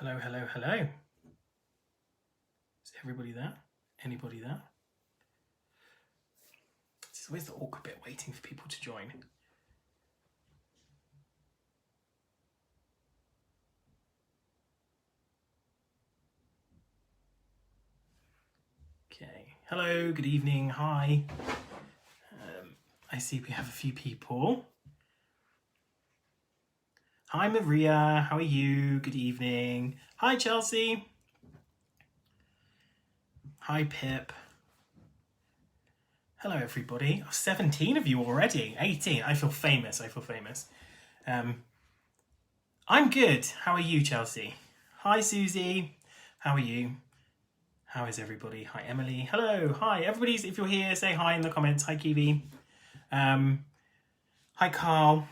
Hello, hello, hello. Is everybody there? Anybody there? This is always the awkward bit, waiting for people to join. Okay. Hello, good evening, hi. I see we have a few people. Hi, Maria, how are you? Good evening. Hi, Chelsea. Hi, Pip. Hello, everybody. 17 of you already. 18. I feel famous. I'm good. How are you, Chelsea? Hi, Susie. How are you? How is everybody? Hi, Emily. Hello. Hi, everybody. If you're here, say hi in the comments. Hi, Kiwi. Hi, Carl.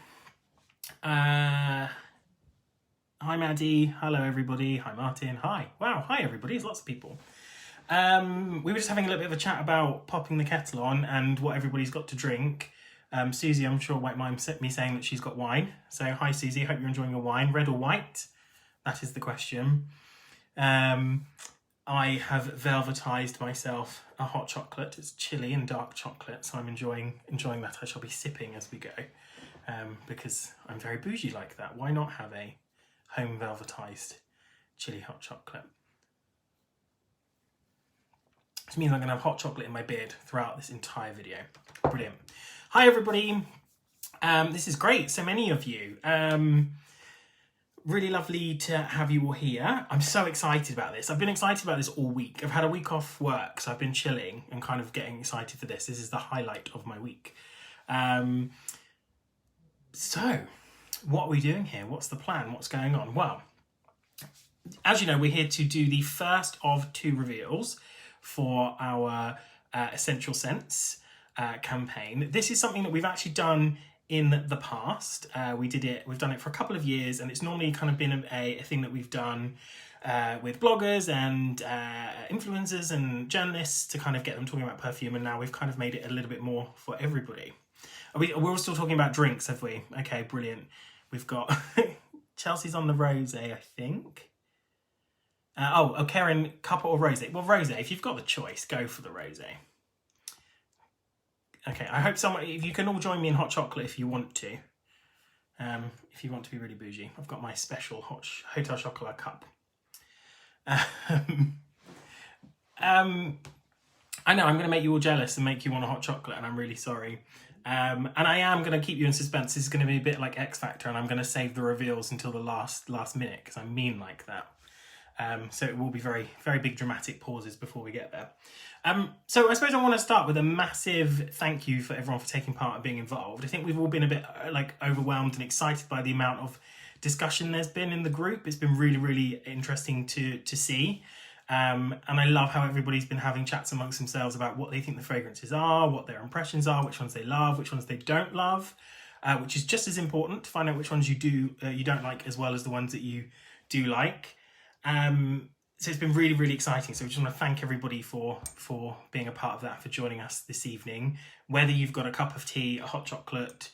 Hi, Maddie. Hello, everybody. Hi, Martin. Hi. Wow. Hi, everybody. There's lots of people. We were just having a little bit of a chat about popping the kettle on and what everybody's got to drink. Susie, I'm sure, won't mind me saying that she's got wine. So, hi, Susie. Hope you're enjoying your wine. Red or white? That is the question. I have velvetized myself a hot chocolate. It's chilly and dark chocolate, so I'm enjoying that. I shall be sipping as we go, because I'm very bougie like that. Why not have a home velvetized chilly hot chocolate? Which means I'm going to have hot chocolate in my beard throughout this entire video. Brilliant. Hi, everybody. This is great. So many of you. Really lovely to have you all here. I'm so excited about this. I've been excited about this all week. I've had a week off work, so I've been chilling and kind of getting excited for this. This is the highlight of my week. So, what are we doing here? What's the plan? What's going on? Well, as you know, we're here to do the first of 2 reveals for our Essential Scents campaign. This is something that we've actually done in the past. We've done it for a couple of years, and it's normally kind of been a thing that we've done with bloggers and influencers and journalists to kind of get them talking about perfume, and now we've kind of made it a little bit more for everybody. We're all still talking about drinks, have we? Okay, brilliant. We've got Chelsea's on the rosé, I think. Karen, cup or rosé? Well, rosé, if you've got the choice, go for the rosé. Okay, I hope if you can all join me in hot chocolate if you want to. If you want to be really bougie. I've got my special Hotel Chocolat cup. I know, I'm going to make you all jealous and make you want a hot chocolate, and I'm really sorry. And I am going to keep you in suspense. This is going to be a bit like X Factor, and I'm going to save the reveals until the last minute, because I mean like that. So it will be very, very big dramatic pauses before we get there. So I suppose I want to start with a massive thank you for everyone for taking part and being involved. I think we've all been a bit overwhelmed and excited by the amount of discussion there's been in the group. It's been really, really interesting to see. And I love how everybody's been having chats amongst themselves about what they think the fragrances are, what their impressions are, which ones they love, which ones they don't love, which is just as important to find out which ones you don't like, as well as the ones that you do like. So it's been really, really exciting. So we just want to thank everybody for being a part of that, for joining us this evening. Whether you've got a cup of tea, a hot chocolate,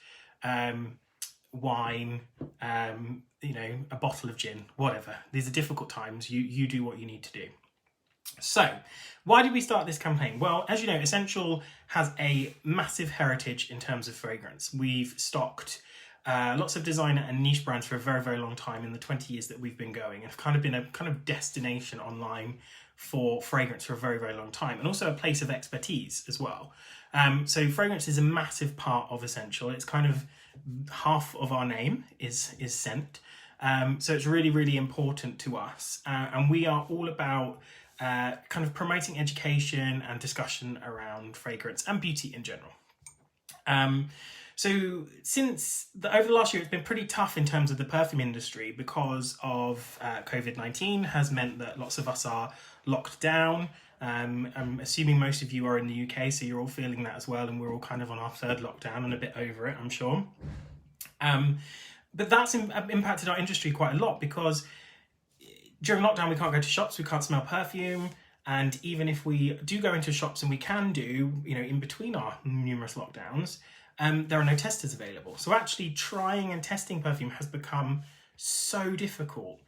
wine, a bottle of gin, whatever. These are difficult times. You do what you need to do. So, why did we start this campaign? Well, as you know, Escentual has a massive heritage in terms of fragrance. We've stocked lots of designer and niche brands for a very, very long time in the 20 years that we've been going, and have kind of been a kind of destination online for fragrance for a very, very long time, and also a place of expertise as well. So fragrance is a massive part of Escentual. It's kind of half of our name is scent. So it's really, really important to us. And we are all about kind of promoting education and discussion around fragrance and beauty in general. So over the last year, it's been pretty tough in terms of the perfume industry because of COVID-19 has meant that lots of us are locked down. I'm assuming most of you are in the UK, so you're all feeling that as well, and we're all kind of on our 3rd lockdown and a bit over it, I'm sure. But that's impacted our industry quite a lot, because during lockdown we can't go to shops, we can't smell perfume, and even if we do go into shops, and we can do, in between our numerous lockdowns, there are no testers available. So actually trying and testing perfume has become so difficult.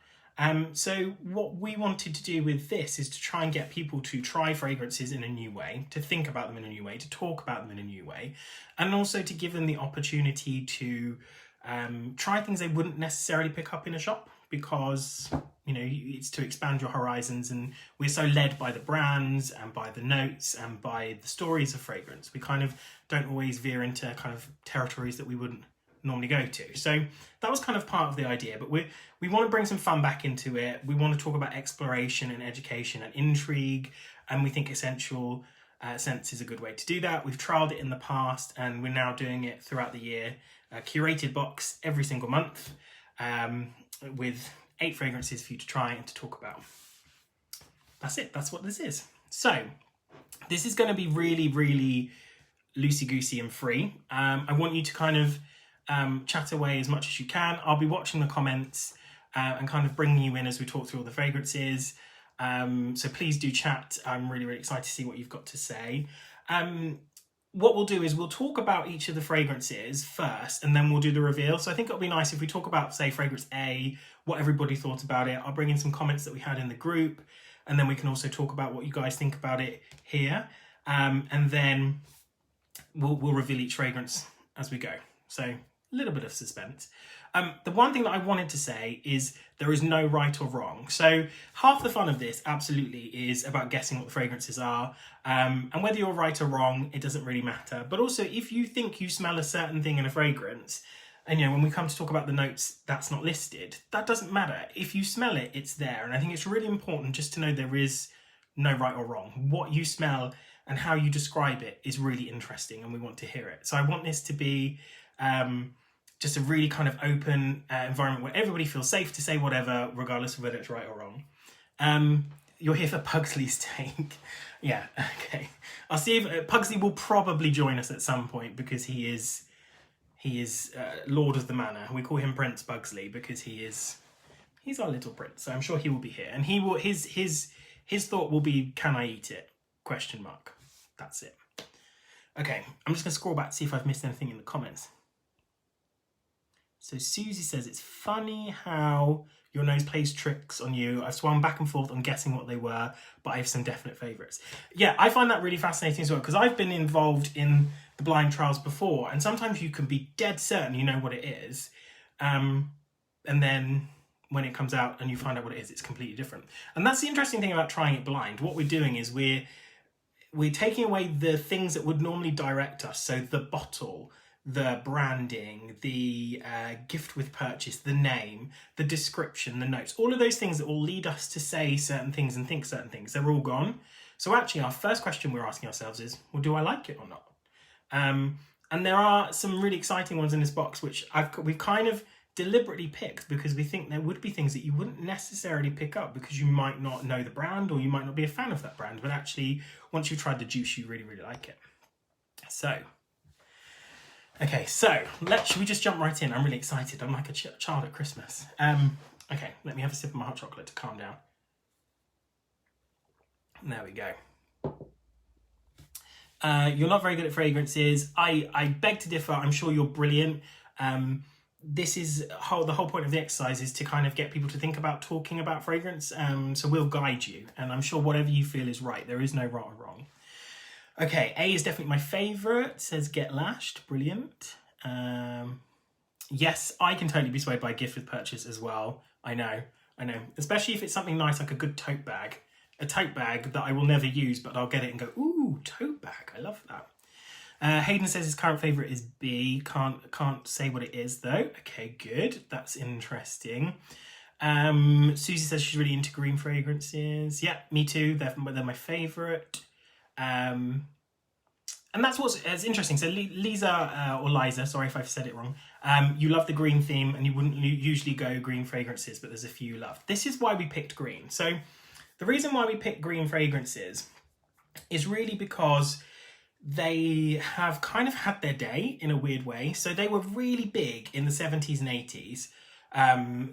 So what we wanted to do with this is to try and get people to try fragrances in a new way, to think about them in a new way, to talk about them in a new way, and also to give them the opportunity to try things they wouldn't necessarily pick up in a shop, because it's to expand your horizons, and we're so led by the brands and by the notes and by the stories of fragrance. We kind of don't always veer into kind of territories that we wouldn't normally go to. So that was kind of part of the idea, but we want to bring some fun back into it. We want to talk about exploration and education and intrigue, and we think Escentual scents is a good way to do that. We've trialed it in the past, and we're now doing it throughout the year. A curated box every single month, with 8 fragrances for you to try and to talk about. That's it. That's what this is. So this is going to be really, really loosey-goosey and free. I want you to kind of chat away as much as you can. I'll be watching the comments and kind of bringing you in as we talk through all the fragrances. So please do chat. I'm really, really excited to see what you've got to say. What we'll do is we'll talk about each of the fragrances first, and then we'll do the reveal. So I think it'll be nice if we talk about, say, fragrance A, what everybody thought about it. I'll bring in some comments that we had in the group, and then we can also talk about what you guys think about it here. And then we'll reveal each fragrance as we go. So a little bit of suspense. The one thing that I wanted to say is there is no right or wrong. So half the fun of this absolutely is about guessing what the fragrances are. And whether you're right or wrong, it doesn't really matter. But also, if you think you smell a certain thing in a fragrance, and when we come to talk about the notes, that's not listed, that doesn't matter. If you smell it, it's there. And I think it's really important just to know there is no right or wrong. What you smell and how you describe it is really interesting, and we want to hear it. So I want this to be just a really kind of open environment where everybody feels safe to say whatever, regardless of whether it's right or wrong. You're here for Pugsley's take. Yeah, okay. I'll see if Pugsley will probably join us at some point, because he is Lord of the Manor. We call him Prince Pugsley because he's our little prince. So I'm sure he will be here, and he will his thought will be, can I eat it? ? That's it. Okay, I'm just gonna scroll back to see if I've missed anything in the comments. So Susie says, it's funny how your nose plays tricks on you. I've swung back and forth on guessing what they were, but I have some definite favourites. Yeah, I find that really fascinating as well, because I've been involved in the blind trials before, and sometimes you can be dead certain you know what it is. And then when it comes out and you find out what it is, it's completely different. And that's the interesting thing about trying it blind. What we're doing is we're taking away the things that would normally direct us. So the bottle, the branding, the gift with purchase, the name, the description, the notes, all of those things that will lead us to say certain things and think certain things, they're all gone. So actually our first question we're asking ourselves is, well, do I like it or not? And there are some really exciting ones in this box, which we've kind of deliberately picked because we think there would be things that you wouldn't necessarily pick up because you might not know the brand, or you might not be a fan of that brand, but actually once you've tried the juice, you really, really like it. So, okay, so should we just jump right in? I'm really excited. I'm like a child at Christmas. Okay, let me have a sip of my hot chocolate to calm down. There we go. You're not very good at fragrances. I beg to differ. I'm sure you're brilliant. This is the whole point of the exercise is to kind of get people to think about talking about fragrance. So we'll guide you, and I'm sure whatever you feel is right. There is no right or wrong. Okay, A is definitely my favourite. Says Get Lashed. Brilliant. Yes, I can totally be swayed by gift with purchase as well. I know. Especially if it's something nice like a good tote bag. A tote bag that I will never use, but I'll get it and go, ooh, tote bag. I love that. Hayden says his current favourite is B. Can't say what it is though. Okay, good. That's interesting. Susie says she's really into green fragrances. Yeah, me too. They're my favourite. And that's what's interesting. So Lisa, or Liza, sorry if I've said it wrong. You love the green theme, and you wouldn't usually go green fragrances, but there's a few you love. This is why we picked green. So the reason why we picked green fragrances is really because they have kind of had their day in a weird way. So they were really big in the 70s and 80s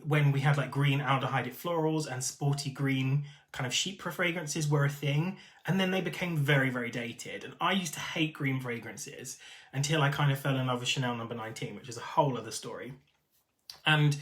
when we had like green aldehyde florals and sporty green kind of chypre fragrances were a thing. And then they became very, very dated. And I used to hate green fragrances until I kind of fell in love with Chanel No. 19, which is a whole other story. And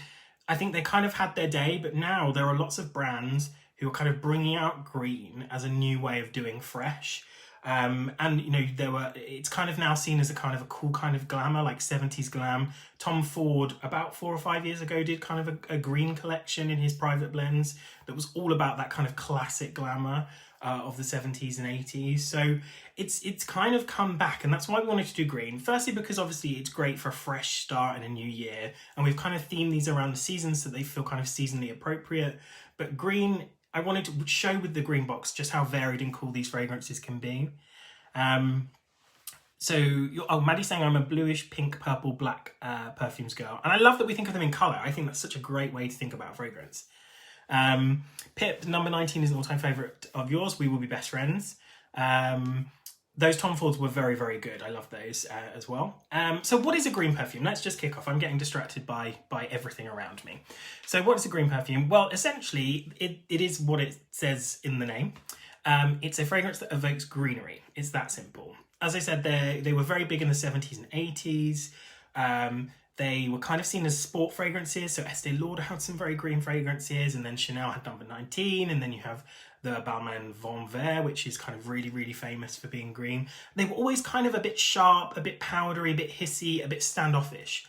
I think they kind of had their day, but now there are lots of brands who are kind of bringing out green as a new way of doing fresh. And you know, it's kind of now seen as a kind of a cool kind of glamour, like 70s glam. Tom Ford about 4 or 5 years ago did kind of a green collection in his private blends that was all about that kind of classic glamour of the 70s and 80s. So it's kind of come back, and that's why we wanted to do green. Firstly, because obviously it's great for a fresh start in a new year, and we've kind of themed these around the seasons so they feel kind of seasonally appropriate. But green, I wanted to show with the green box just how varied and cool these fragrances can be. Maddie's saying I'm a bluish, pink, purple, black perfumes girl. And I love that we think of them in colour. I think that's such a great way to think about fragrance. Pip, number 19 is an all-time favourite of yours. We will be best friends. Those Tom Fords were very, very good. I love those as well. So what is a green perfume? Let's just kick off. I'm getting distracted by everything around me. So what is a green perfume? Well, essentially, it is what it says in the name. It's a fragrance that evokes greenery. It's that simple. As I said, they were very big in the 70s and 80s. They were kind of seen as sport fragrances. So Estee Lauder had some very green fragrances, and then Chanel had number 19, and then you have the Balmain Vent Vert, which is kind of really, really famous for being green. They were always kind of a bit sharp, a bit powdery, a bit hissy, a bit standoffish,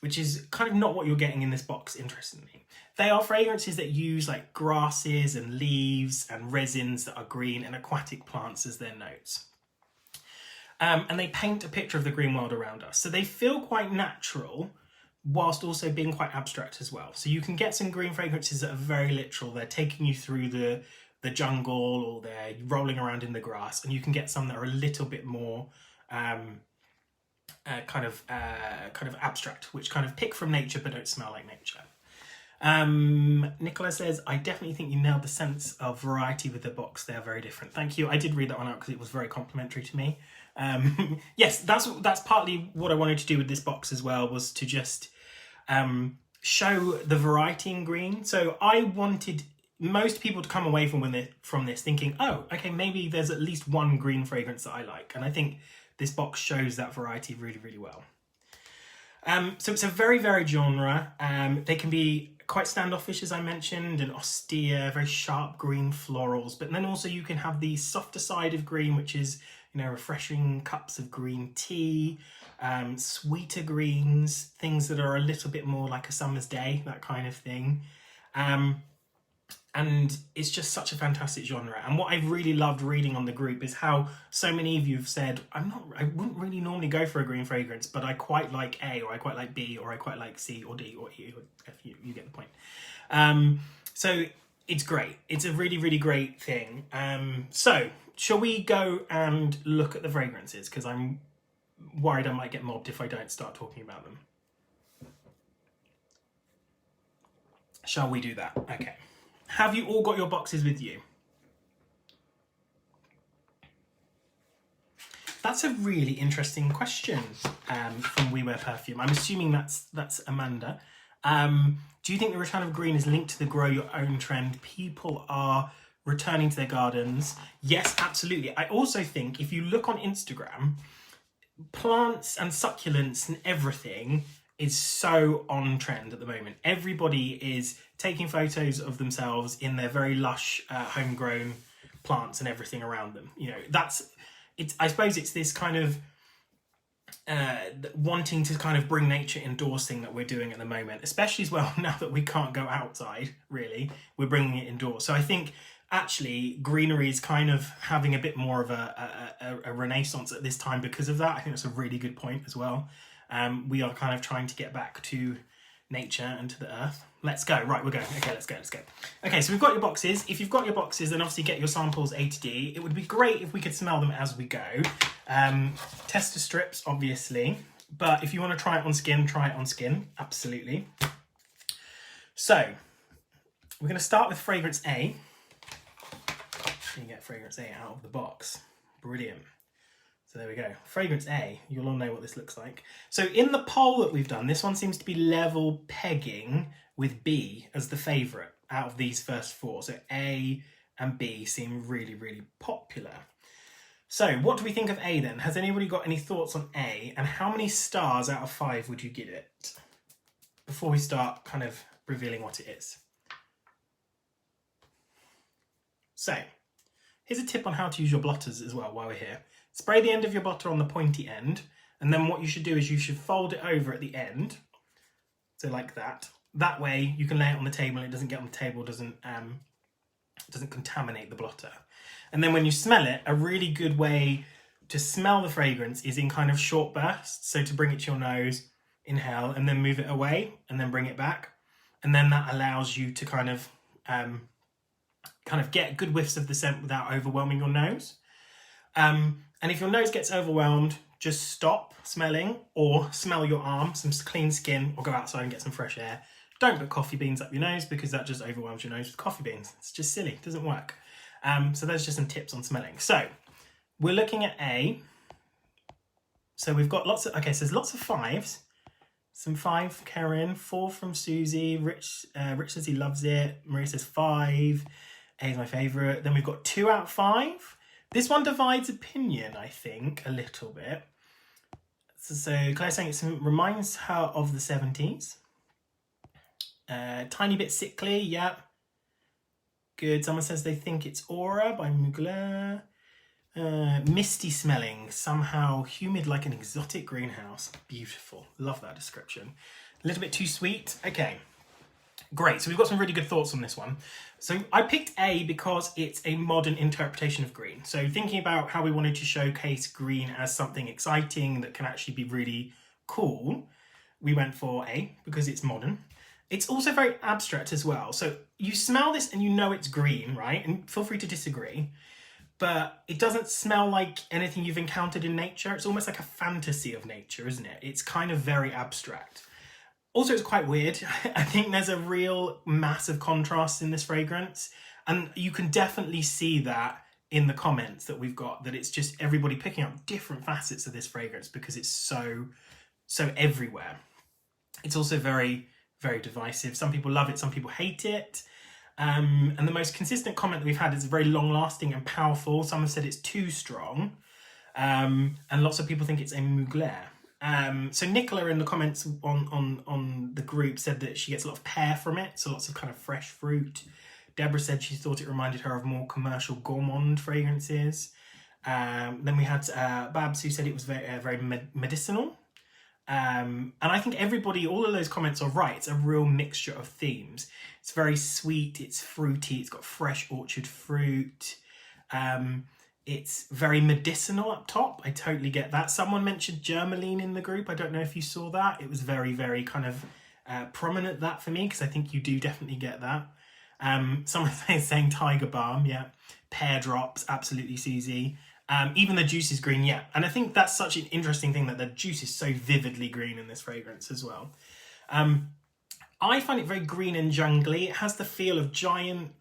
which is kind of not what you're getting in this box, interestingly. They are fragrances that use like grasses and leaves and resins that are green and aquatic plants as their notes. And they paint a picture of the green world around us. So they feel quite natural, whilst also being quite abstract as well. So you can get some green fragrances that are very literal. They're taking you through the jungle, or they're rolling around in the grass, and you can get some that are a little bit more kind of abstract, which kind of pick from nature but don't smell like nature. Nicola says, I definitely think you nailed the sense of variety with the box. They are very different. Thank you. I did read that one out because it was very complimentary to me. Yes, that's partly what I wanted to do with this box as well, was to just show the variety in green. So I wanted most people to come away from this thinking, oh, okay, maybe there's at least one green fragrance that I like. And I think this box shows that variety really, really well. So it's a very varied genre. They can be quite standoffish, as I mentioned, and austere, very sharp green florals. But then also you can have the softer side of green, which is, you know, refreshing cups of green tea, sweeter greens, things that are a little bit more like a summer's day, that kind of thing. And it's just such a fantastic genre. And what I've really loved reading on the group is how so many of you have said, I wouldn't really normally go for a green fragrance, but I quite like A, or I quite like B, or I quite like C or D or E, or F, you get the point. So it's great. It's a really, really great thing. So shall we go and look at the fragrances? Because I'm worried I might get mobbed if I don't start talking about them. Shall we do that? Okay. Have you all got your boxes with you? That's a really interesting question from We Wear Perfume. I'm assuming that's Amanda. Do you think the return of green is linked to the grow your own trend? People are returning to their gardens. Yes, absolutely. I also think if you look on Instagram, plants and succulents and everything is so on trend at the moment. Everybody is taking photos of themselves in their very lush homegrown plants and everything around them. You know, I suppose it's this kind of wanting to kind of bring nature indoors thing that we're doing at the moment, especially as well now that we can't go outside, really, we're bringing it indoors. So I think actually greenery is kind of having a bit more of a renaissance at this time because of that. I think that's a really good point as well. We are kind of trying to get back to nature and to the earth. Let's go. Right, we're going. Okay, let's go. Okay, so we've got your boxes. If you've got your boxes, then obviously get your samples A to D. It would be great if we could smell them as we go. Tester strips, obviously. But if you want to try it on skin, try it on skin. Absolutely. So, we're going to start with fragrance A. You get fragrance A out of the box. Brilliant. So there we go. Fragrance A, you'll all know what this looks like. So in the poll that we've done, this one seems to be level pegging with B as the favourite out of these first four. So A and B seem really, really popular. So what do we think of A then? Has anybody got any thoughts on A? And how many stars out of 5 would you give it? before we start kind of revealing what it is. So here's a tip on how to use your blotters as well while we're here. Spray the end of your blotter on the pointy end, and then what you should do is you should fold it over at the end, so like that. That way you can lay it on the table and it doesn't get on the table, doesn't contaminate the blotter. And then when you smell it, a really good way to smell the fragrance is in kind of short bursts. So to bring it to your nose, inhale, and then move it away, and then bring it back. And then that allows you to kind of get good whiffs of the scent without overwhelming your nose. And if your nose gets overwhelmed, just stop smelling or smell your arm, some clean skin, or go outside and get some fresh air. Don't put coffee beans up your nose because that just overwhelms your nose with coffee beans. It's just silly, it doesn't work. So there's just some tips on smelling. So we're looking at so we've got lots of, okay, so there's lots of 5s. Some 5, Karen, 4 from Susie, Rich says he loves it, Maria says 5, A is my favourite. Then we've got 2 out of 5. This one divides opinion, I think, a little bit. So Claire's saying it reminds her of the 70s. Tiny bit sickly, yeah. Good. Someone says they think it's Aura by Mugler. Misty smelling, somehow humid like an exotic greenhouse. Beautiful. Love that description. A little bit too sweet. Okay. Great. So we've got some really good thoughts on this one. So I picked A because it's a modern interpretation of green. So thinking about how we wanted to showcase green as something exciting that can actually be really cool, we went for A because it's modern. It's also very abstract as well. So you smell this and you know it's green, right? And feel free to disagree. But it doesn't smell like anything you've encountered in nature. It's almost like a fantasy of nature, isn't it? It's kind of very abstract. Also, it's quite weird. I think there's a real massive contrast in this fragrance. And you can definitely see that in the comments that we've got, that it's just everybody picking up different facets of this fragrance because it's so everywhere. It's also very, very divisive. Some people love it, some people hate it. And the most consistent comment that we've had is very long lasting and powerful. Some have said it's too strong. And lots of people think it's a Mugler. So Nicola in the comments on the group said that she gets a lot of pear from it. So lots of kind of fresh fruit. Deborah said she thought it reminded her of more commercial gourmand fragrances. Then we had Babs who said it was very, very medicinal. And I think all of those comments are right. It's a real mixture of themes. It's very sweet, it's fruity, it's got fresh orchard fruit. It's very medicinal up top. I totally get that. Someone mentioned germaline in the group. I don't know if you saw that. It was very, very kind of prominent, that for me, because I think you do definitely get that. Someone saying tiger balm, yeah. Pear drops, absolutely, Susie. Even the juice is green, yeah. And I think that's such an interesting thing that the juice is so vividly green in this fragrance as well. I find it very green and jungly. It has the feel of giant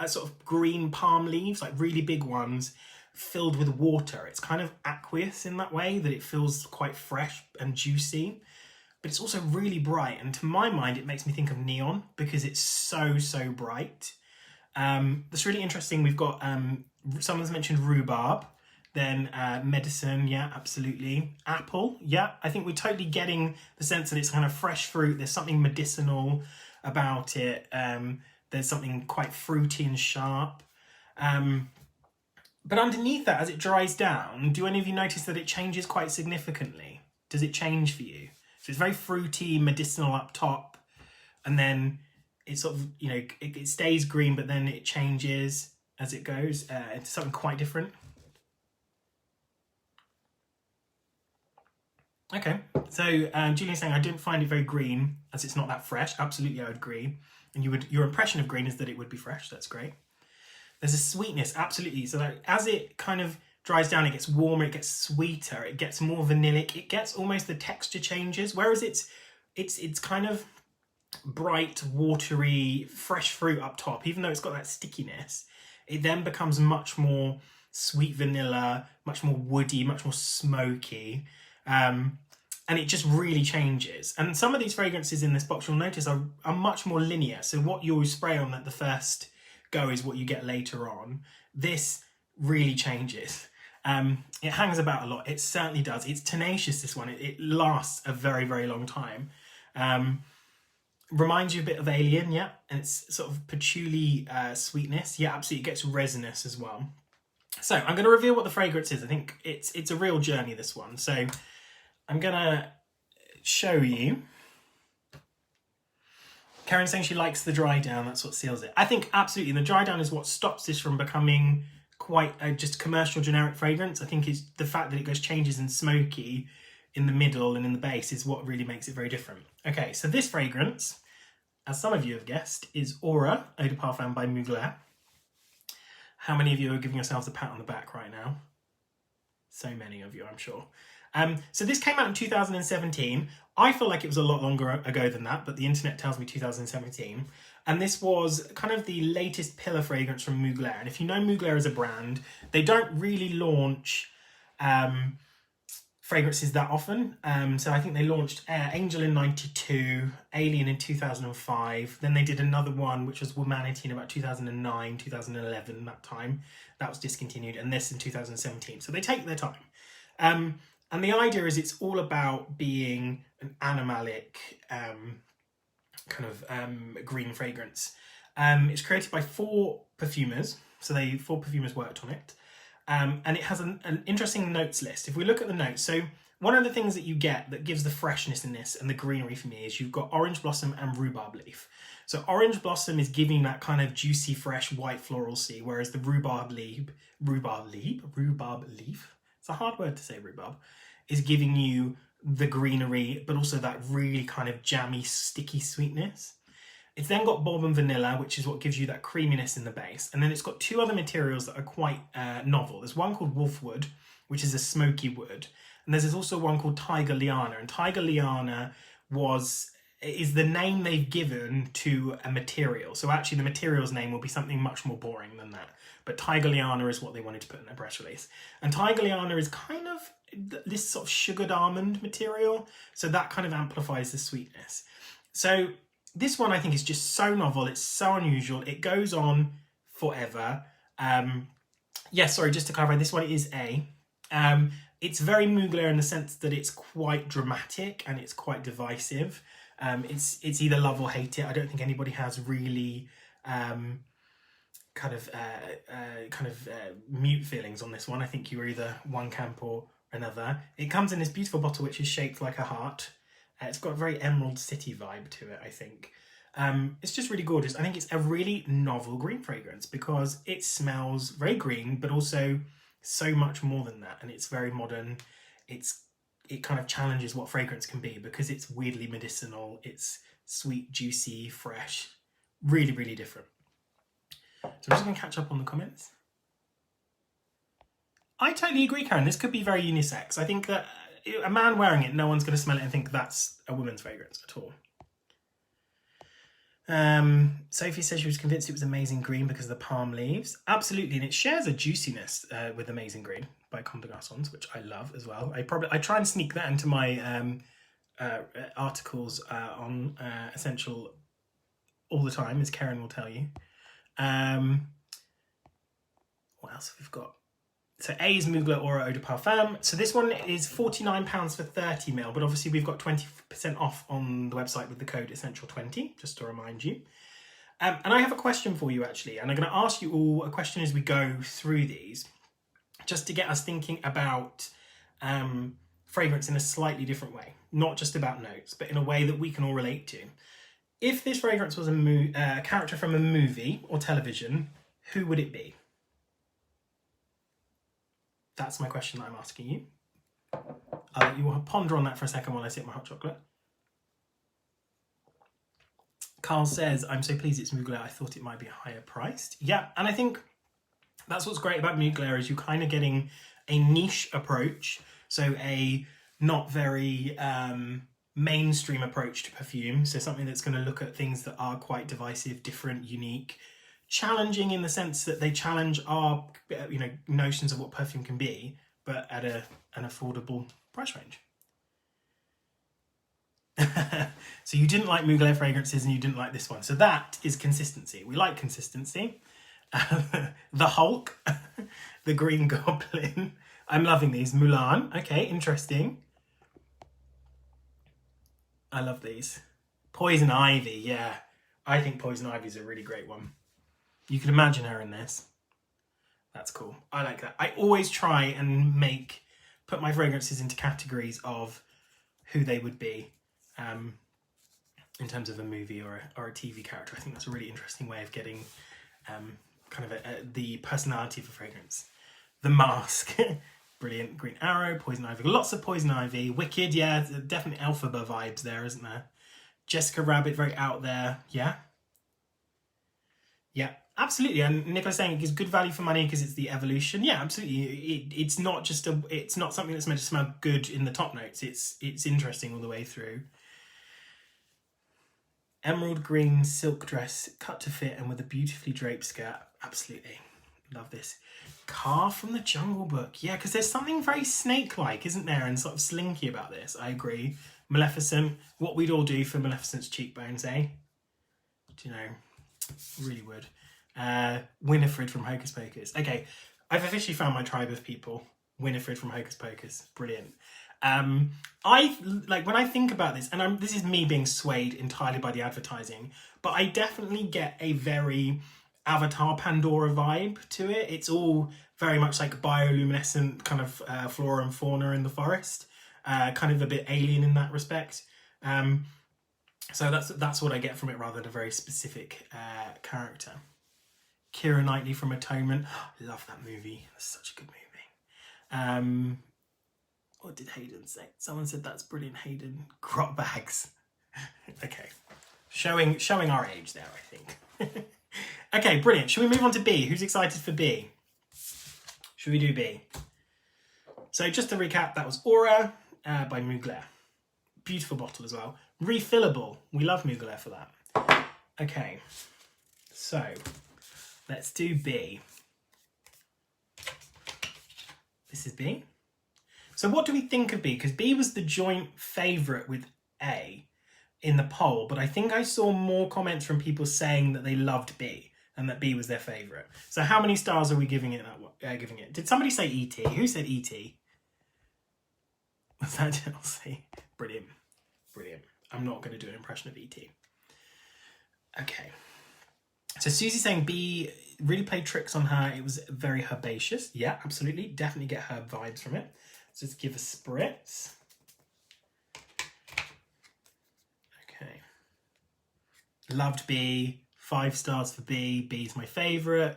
sort of green palm leaves, like really big ones, filled with water. It's kind of aqueous in that way, that it feels quite fresh and juicy. But it's also really bright. And to my mind, it makes me think of neon because it's so, so bright. That's really interesting. We've got, someone's mentioned rhubarb. Then medicine, yeah, absolutely. Apple, yeah. I think we're totally getting the sense that it's kind of fresh fruit. There's something medicinal about it. There's something quite fruity and sharp. But underneath that, as it dries down, do any of you notice that it changes quite significantly? Does it change for you? So it's very fruity, medicinal up top. And then it sort of, it stays green, but then it changes as it goes into something quite different. Okay, so Julian's saying, I didn't find it very green as it's not that fresh. Absolutely, I would agree. And your impression of green is that it would be fresh. That's great. There's a sweetness, absolutely. So that as it kind of dries down, it gets warmer, it gets sweeter, it gets more vanillic. It gets almost the texture changes. Whereas it's kind of bright, watery, fresh fruit up top. Even though it's got that stickiness, it then becomes much more sweet vanilla, much more woody, much more smoky. And it just really changes. And some of these fragrances in this box, you'll notice, are much more linear. So what you spray on at the first go is what you get later on. This really changes. It hangs about a lot. It certainly does. It's tenacious, this one. It lasts a very, very long time. Reminds you a bit of Alien, yeah, and it's sort of patchouli sweetness. Yeah, absolutely, it gets resinous as well. So I'm going to reveal what the fragrance is. I think it's a real journey, this one. So I'm going to show you. Karen's saying she likes the dry down. That's what seals it. I think absolutely. The dry down is what stops this from becoming quite a just commercial generic fragrance. I think it's the fact that it goes changes in smoky in the middle and in the base is what really makes it very different. Okay, so this fragrance, as some of you have guessed, is Aura Eau de Parfum by Mugler. How many of you are giving yourselves a pat on the back right now? So many of you, I'm sure. So this came out in 2017. I feel like it was a lot longer ago than that, but the internet tells me 2017. And this was kind of the latest pillar fragrance from Mugler. And if you know Mugler as a brand, they don't really launch fragrances that often. So I think they launched Angel in 92, Alien in 2005. Then they did another one, which was Womanity in about 2009, 2011, that time. That was discontinued. And this in 2017. So they take their time. And the idea is it's all about being an animalic green fragrance. It's created by 4 perfumers. So 4 perfumers worked on it. And it has an interesting notes list. If we look at the notes, so one of the things that you get that gives the freshness in this and the greenery for me is you've got orange blossom and rhubarb leaf. So orange blossom is giving that kind of juicy, fresh, white floralcy, whereas the rhubarb leaf, it's a hard word to say, rhubarb, is giving you the greenery, but also that really kind of jammy, sticky sweetness. It's then got bourbon vanilla, which is what gives you that creaminess in the base. And then it's got 2 other materials that are quite novel. There's one called wolfwood, which is a smoky wood. And there's also one called tiger liana. And tiger liana is the name they've given to a material. So actually the material's name will be something much more boring than that. But tiger liana is what they wanted to put in their press release. And tiger liana is kind of this sort of sugared almond material. So that kind of amplifies the sweetness. So this one I think is just so novel. It's so unusual. It goes on forever. Just to clarify, this one is A. It's very Mugler in the sense that it's quite dramatic and it's quite divisive. It's either love or hate it. I don't think anybody has really mute feelings on this one. I think you're either one camp or another. It comes in this beautiful bottle which is shaped like a heart. It's got a very Emerald City vibe to it, I think. It's just really gorgeous. I think it's a really novel green fragrance because it smells very green, but also so much more than that. And it's very modern. It kind of challenges what fragrance can be because it's weirdly medicinal. It's sweet, juicy, fresh. Really, really different. So I'm just going to catch up on the comments. I totally agree, Karen. This could be very unisex. I think that a man wearing it, no one's going to smell it and think that's a woman's fragrance at all. Sophie says she was convinced it was Amazing Green because of the palm leaves. Absolutely, and it shares a juiciness with Amazing Green by Comme des Garçons, which I love as well. I try and sneak that into my articles on Escentual all the time, as Karen will tell you. What else have we got? So A is Mugler Aura Eau de Parfum. So this one is £49 for 30ml, but obviously we've got 20% off on the website with the code Escentual20, just to remind you. And I have a question for you actually, and I'm going to ask you all a question as we go through these, just to get us thinking about fragrance in a slightly different way, not just about notes, but in a way that we can all relate to. If this fragrance was a character from a movie or television, who would it be? That's my question that I'm asking you. I'll let you ponder on that for a second while I sip my hot chocolate. Carl says, I'm so pleased it's Mugler. I thought it might be higher priced. Yeah, and I think that's what's great about Mugler is you're kind of getting a niche approach. So a not very mainstream approach to perfume. So something that's going to look at things that are quite divisive, different, unique, challenging in the sense that they challenge our notions of what perfume can be, but at an affordable price range. So you didn't like Mugler fragrances and you didn't like this one. So that is consistency. We like consistency. The Hulk, the Green Goblin. I'm loving these. Mulan. Okay, interesting. I love these. Poison Ivy, yeah. I think Poison Ivy is a really great one. You can imagine her in this. That's cool. I like that. I always try and put my fragrances into categories of who they would be in terms of a movie or a TV character. I think that's a really interesting way of getting kind of the personality of a fragrance. The Mask, brilliant. Green Arrow, Poison Ivy, lots of Poison Ivy. Wicked, yeah, definitely Elphaba vibes there, isn't there? Jessica Rabbit, very out there, yeah. Yeah, absolutely. And Nicola's saying it gives good value for money because it's the evolution. Yeah, absolutely. It's not just it's not something that's meant to smell good in the top notes. It's interesting all the way through. Emerald green silk dress, cut to fit and with a beautifully draped skirt. Absolutely. Love this. Car from the Jungle Book. Yeah, because there's something very snake-like, isn't there? And sort of slinky about this. I agree. Maleficent. What we'd all do for Maleficent's cheekbones, eh? Do you know? Really would. Winifred from Hocus Pocus. Okay, I've officially found my tribe of people. Winifred from Hocus Pocus. Brilliant. I like when I think about this, and this is me being swayed entirely by the advertising, but I definitely get a very Avatar Pandora vibe to it. It's all very much like bioluminescent kind of flora and fauna in the forest, kind of a bit alien in that respect. So that's what I get from it, rather than a very specific character. Keira Knightley from Atonement. I love that movie. That's such a good movie. What did Hayden say? Someone said that's brilliant, Hayden. Crop bags. Okay. Showing our age there, I think. Okay, brilliant. Shall we move on to B? Who's excited for B? Should we do B? So just to recap, that was Aura by Mugler. Beautiful bottle as well. Refillable. We love Mugler for that. Okay. So let's do B. This is B. So what do we think of B? Because B was the joint favourite with A in the poll, but I think I saw more comments from people saying that they loved B and that B was their favourite. So how many stars are we giving it? Did somebody say E.T.? Who said E.T.? Was that Chelsea? Brilliant. Brilliant. I'm not going to do an impression of E.T. Okay. So Susie's saying B really played tricks on her. It was very herbaceous. Yeah, absolutely. Definitely get herb vibes from it. So let's give a spritz. Okay. Loved B. 5 stars for B. B's my favourite.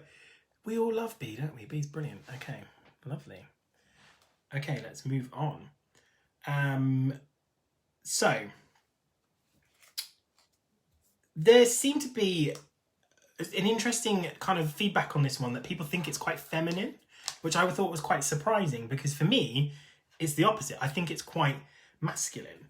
We all love B, don't we? B's brilliant. Okay, lovely. Okay, let's move on. So there seemed to be an interesting kind of feedback on this one, that people think it's quite feminine, which I thought was quite surprising, because for me, it's the opposite. I think it's quite masculine.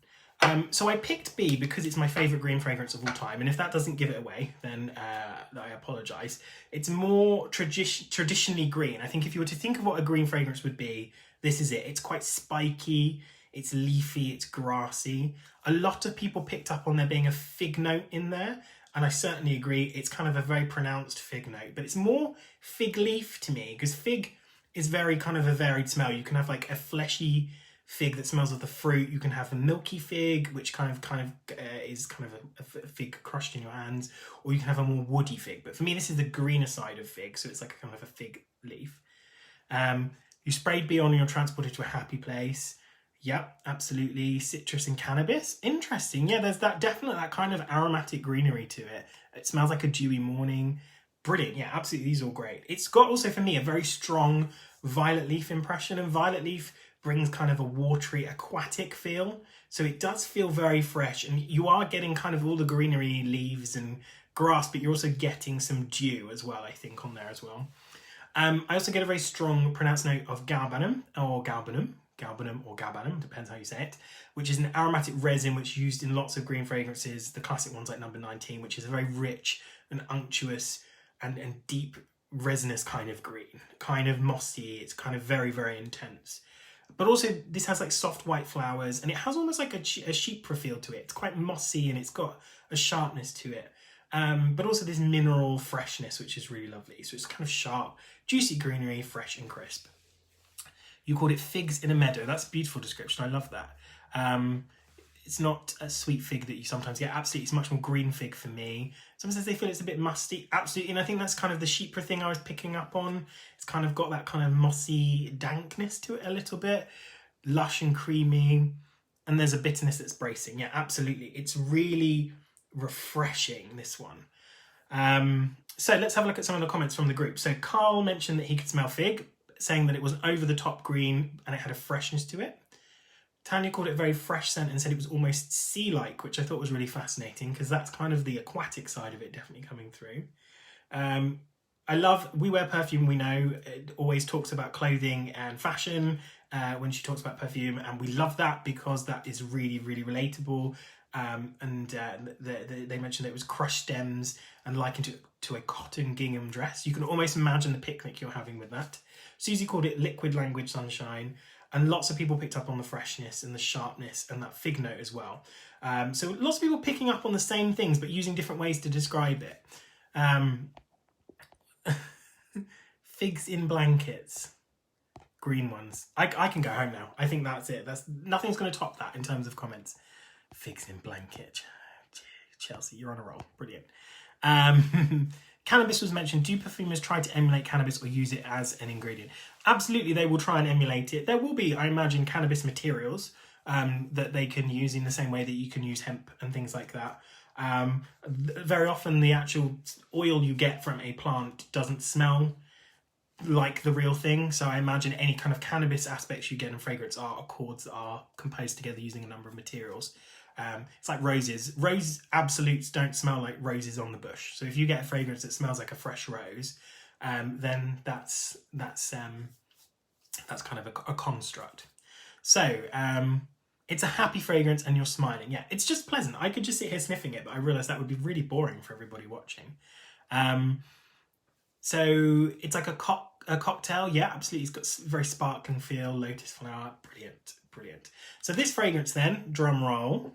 So I picked B because it's my favourite green fragrance of all time, and if that doesn't give it away, then I apologise. It's more traditionally green. I think if you were to think of what a green fragrance would be, this is it. It's quite spiky, it's leafy, it's grassy. A lot of people picked up on there being a fig note in there, and I certainly agree. It's kind of a very pronounced fig note, but it's more fig leaf to me, because fig is very kind of a varied smell. You can have like a fleshy fig that smells of the fruit. You can have a milky fig, which kind of is kind of a fig crushed in your hands, or you can have a more woody fig. But for me, this is the greener side of fig, so it's like a kind of a fig leaf. You sprayed B on and you're transported to a happy place. Yep, absolutely. Citrus and cannabis. Interesting. Yeah, there's that kind of aromatic greenery to it. It smells like a dewy morning. Brilliant. Yeah, absolutely. These are all great. It's got also for me a very strong violet leaf impression, and violet leaf brings kind of a watery, aquatic feel. So it does feel very fresh, and you are getting kind of all the greenery, leaves and grass, but you're also getting some dew as well, I think, on there as well. I also get a very strong pronounced note of galbanum, depends how you say it, which is an aromatic resin which is used in lots of green fragrances, the classic ones like number 19, which is a very rich and unctuous and deep resinous kind of green, kind of mossy. It's kind of very, very intense. But also this has like soft white flowers, and it has almost like a chypre feel to it. It's quite mossy and it's got a sharpness to it. But also this mineral freshness, which is really lovely. So it's kind of sharp, juicy greenery, fresh and crisp. You called it figs in a meadow. That's a beautiful description. I love that. it's not a sweet fig that you sometimes get. Absolutely, it's much more green fig for me. Sometimes they feel it's a bit musty. Absolutely, and I think that's kind of the chypre thing I was picking up on. It's kind of got that kind of mossy dankness to it a little bit, lush and creamy, and there's a bitterness that's bracing. Yeah, absolutely, it's really refreshing, this one. So let's have a look at some of the comments from the group. So Carl mentioned that he could smell fig, saying that it was over the top green and it had a freshness to it. Tanya called it a very fresh scent and said it was almost sea-like, which I thought was really fascinating because that's kind of the aquatic side of it definitely coming through. I love We Wear Perfume, we know, it always talks about clothing and fashion when she talks about perfume, and we love that because that is really, really relatable. They mentioned that it was crushed stems and likened it to a cotton gingham dress. You can almost imagine the picnic you're having with that. Susie called it liquid language sunshine, and lots of people picked up on the freshness and the sharpness and that fig note as well. So lots of people picking up on the same things but using different ways to describe it. Figs in blankets, green ones. I can go home now. I think that's it. Nothing's going to top that in terms of comments. Figs in blanket. Chelsea, you're on a roll. Brilliant. Cannabis was mentioned. Do perfumers try to emulate cannabis or use it as an ingredient? Absolutely, they will try and emulate it. There will be, I imagine, cannabis materials that they can use in the same way that you can use hemp and things like that. Very often the actual oil you get from a plant doesn't smell like the real thing, so I imagine any kind of cannabis aspects you get in fragrance are accords that are composed together using a number of materials. It's like roses. Rose absolutes don't smell like roses on the bush. So if you get a fragrance that smells like a fresh rose, then that's kind of a construct. So it's a happy fragrance and you're smiling. Yeah, it's just pleasant. I could just sit here sniffing it, but I realised that would be really boring for everybody watching. So it's like a cocktail. Yeah, absolutely. It's got a very sparkling feel, lotus flower. Brilliant, brilliant. So this fragrance then, drum roll.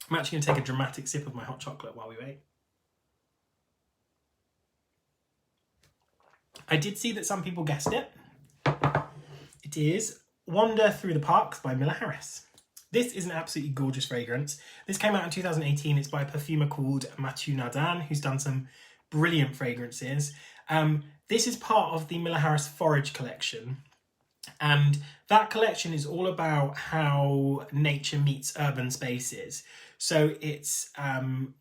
I'm actually going to take a dramatic sip of my hot chocolate while we wait. I did see that some people guessed it. It is Wander Through the Parks by Miller Harris. This is an absolutely gorgeous fragrance. This came out in 2018. It's by a perfumer called Mathieu Nardin, who's done some brilliant fragrances. This is part of the Miller Harris Forage collection. And that collection is all about how nature meets urban spaces. So it's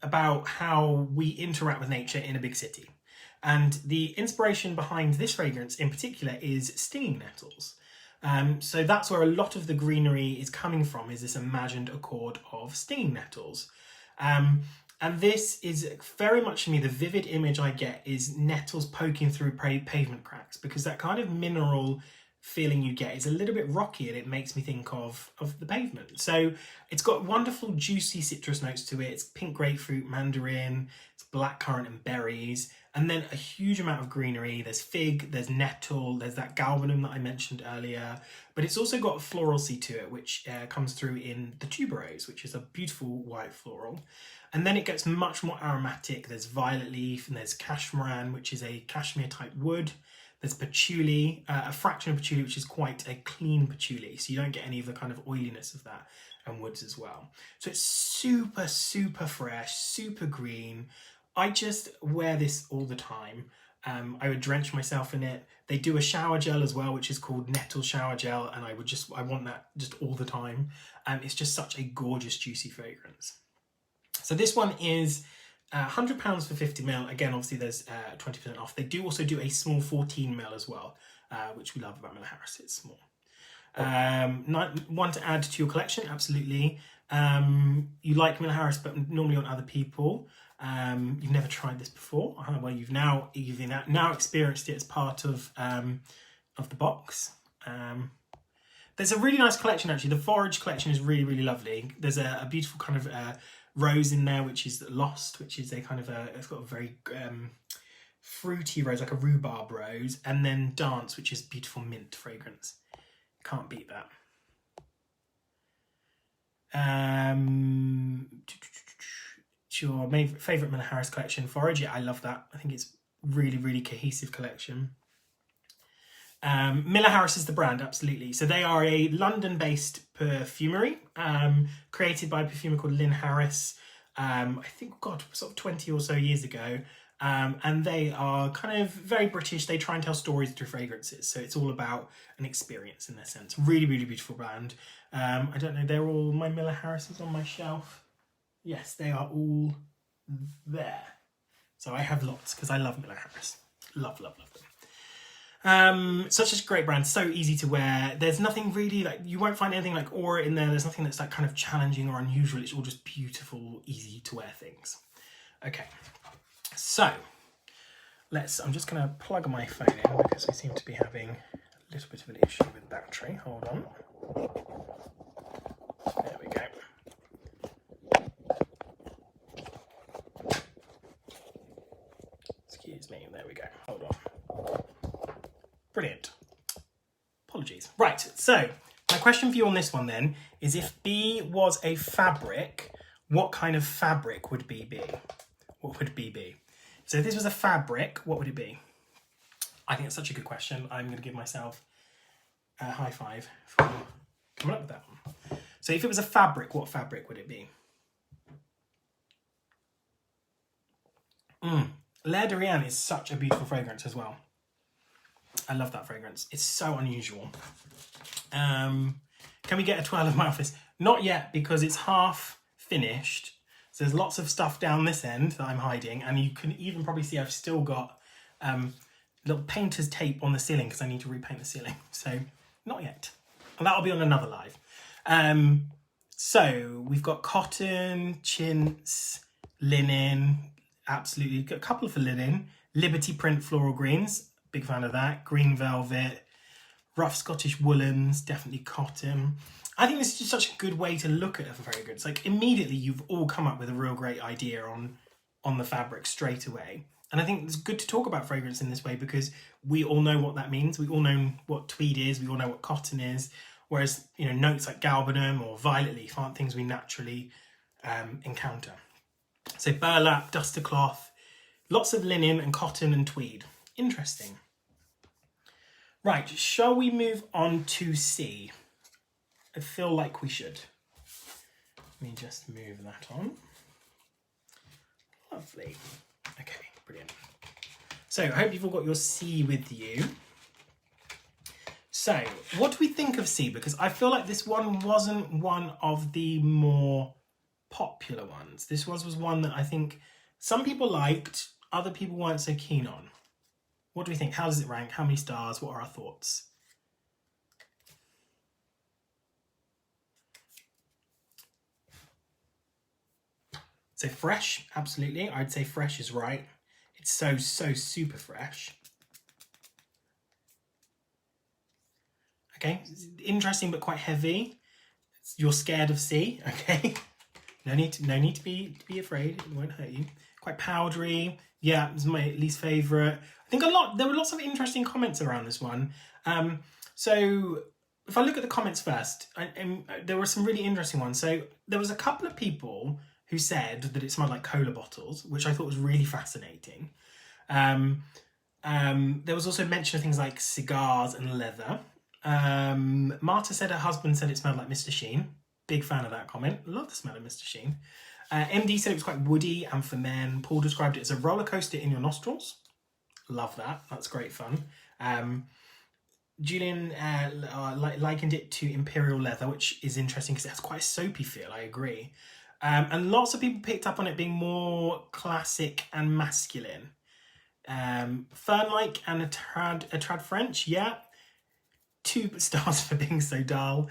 about how we interact with nature in a big city. And the inspiration behind this fragrance in particular is stinging nettles. So that's where a lot of the greenery is coming from, is this imagined accord of stinging nettles. And this is very much for me, the vivid image I get is nettles poking through pavement cracks, because that kind of mineral feeling you get is a little bit rocky and it makes me think of the pavement. So it's got wonderful juicy citrus notes to it. It's pink grapefruit, mandarin, it's blackcurrant and berries, and then a huge amount of greenery. There's fig, there's nettle, there's that galbanum that I mentioned earlier, but it's also got a floralcy to it, which comes through in the tuberose, which is a beautiful white floral. And then it gets much more aromatic. There's violet leaf and there's cashmeran, which is a cashmere type wood. There's patchouli, a fraction of patchouli, which is quite a clean patchouli. So you don't get any of the kind of oiliness of that, and woods as well. So it's super, super fresh, super green. I just wear this all the time. I would drench myself in it. They do a shower gel as well, which is called Nettle Shower Gel. And I want that just all the time. It's just such a gorgeous, juicy fragrance. So this one is £100 for 50ml. Again, obviously there's 20% off. They do also do a small 14ml as well, which we love about Miller Harris. It's small. One to add to your collection, absolutely. You like Miller Harris, but normally on other people. You've never tried this before. Well, you've now experienced it as part of the box. There's a really nice collection actually. The Forage collection is really, really lovely. There's a beautiful kind of rose in there, which is Lost, which is a kind of it's got a very fruity rose, like a rhubarb rose, and then Dance, which is beautiful mint fragrance. Can't beat that. It's your favourite Miller Harris collection, Forage. Yeah, I love that. I think it's really, really cohesive collection. Miller Harris is the brand, absolutely. So they are a London-based perfumery, created by a perfumer called Lynn Harris, I think, God, sort of 20 or so years ago. And they are kind of very British. They try and tell stories through fragrances. So it's all about an experience in their sense. Really, really beautiful brand. I don't know, they're all, my Miller Harris's on my shelf. Yes, they are all there. So I have lots because I love Miller Harris. Love, love, love them. Such a great brand, so easy to wear. There's nothing really, like, you won't find anything like aura in there. There's nothing that's like kind of challenging or unusual. It's all just beautiful, easy to wear things. Okay, so I'm just going to plug my phone in because we seem to be having a little bit of an issue with battery. Hold on. There we go. Excuse me, there we go. Hold on. Brilliant. Apologies. Right, so my question for you on this one then is, if B was a fabric, what kind of fabric would B be? What would B be? So if this was a fabric, what would it be? I think it's such a good question. I'm going to give myself a high five for coming up with that one. So if it was a fabric, what fabric would it be? L'air de Rien is such a beautiful fragrance as well. I love that fragrance. It's so unusual. Can we get a 12 of my office? Not yet, because it's half finished. So there's lots of stuff down this end that I'm hiding, and you can even probably see I've still got little painter's tape on the ceiling because I need to repaint the ceiling. So not yet. And that'll be on another live. So we've got cotton, chintz, linen, absolutely. Got a couple for linen. Liberty print floral greens, big fan of that. Green velvet, rough Scottish woolens, definitely cotton. I think this is just such a good way to look at a fragrance. Like, immediately you've all come up with a real great idea on the fabric straight away. And I think it's good to talk about fragrance in this way because we all know what that means. We all know what tweed is. We all know what cotton is. Whereas, you know, notes like galbanum or violet leaf aren't things we naturally encounter. So burlap, duster cloth, lots of linen and cotton and tweed. Interesting. Right, shall we move on to C? I feel like we should. Let me just move that on. Lovely. Okay, brilliant. So I hope you've all got your C with you. So what do we think of C? Because I feel like this one wasn't one of the more popular ones. This was one that I think some people liked, other people weren't so keen on. What do we think? How does it rank? How many stars? What are our thoughts? So fresh, absolutely. I'd say fresh is right. It's so super fresh. Okay, interesting but quite heavy. You're scared of C, okay? No need to be afraid. It won't hurt you. Quite powdery. Yeah, it's my least favourite. I think there were lots of interesting comments around this one. So if I look at the comments first, there were some really interesting ones. So there was a couple of people who said that it smelled like cola bottles, which I thought was really fascinating. There was also mention of things like cigars and leather. Marta said her husband said it smelled like Mr. Sheen. Big fan of that comment. Love the smell of Mr. Sheen. MD said it was quite woody and for men. Paul described it as a roller coaster in your nostrils. Love that. That's great fun. Julian likened it to imperial leather, which is interesting because it has quite a soapy feel. I agree. And lots of people picked up on it being more classic and masculine. Fern-like and a trad French, yeah. 2 stars for being so dull.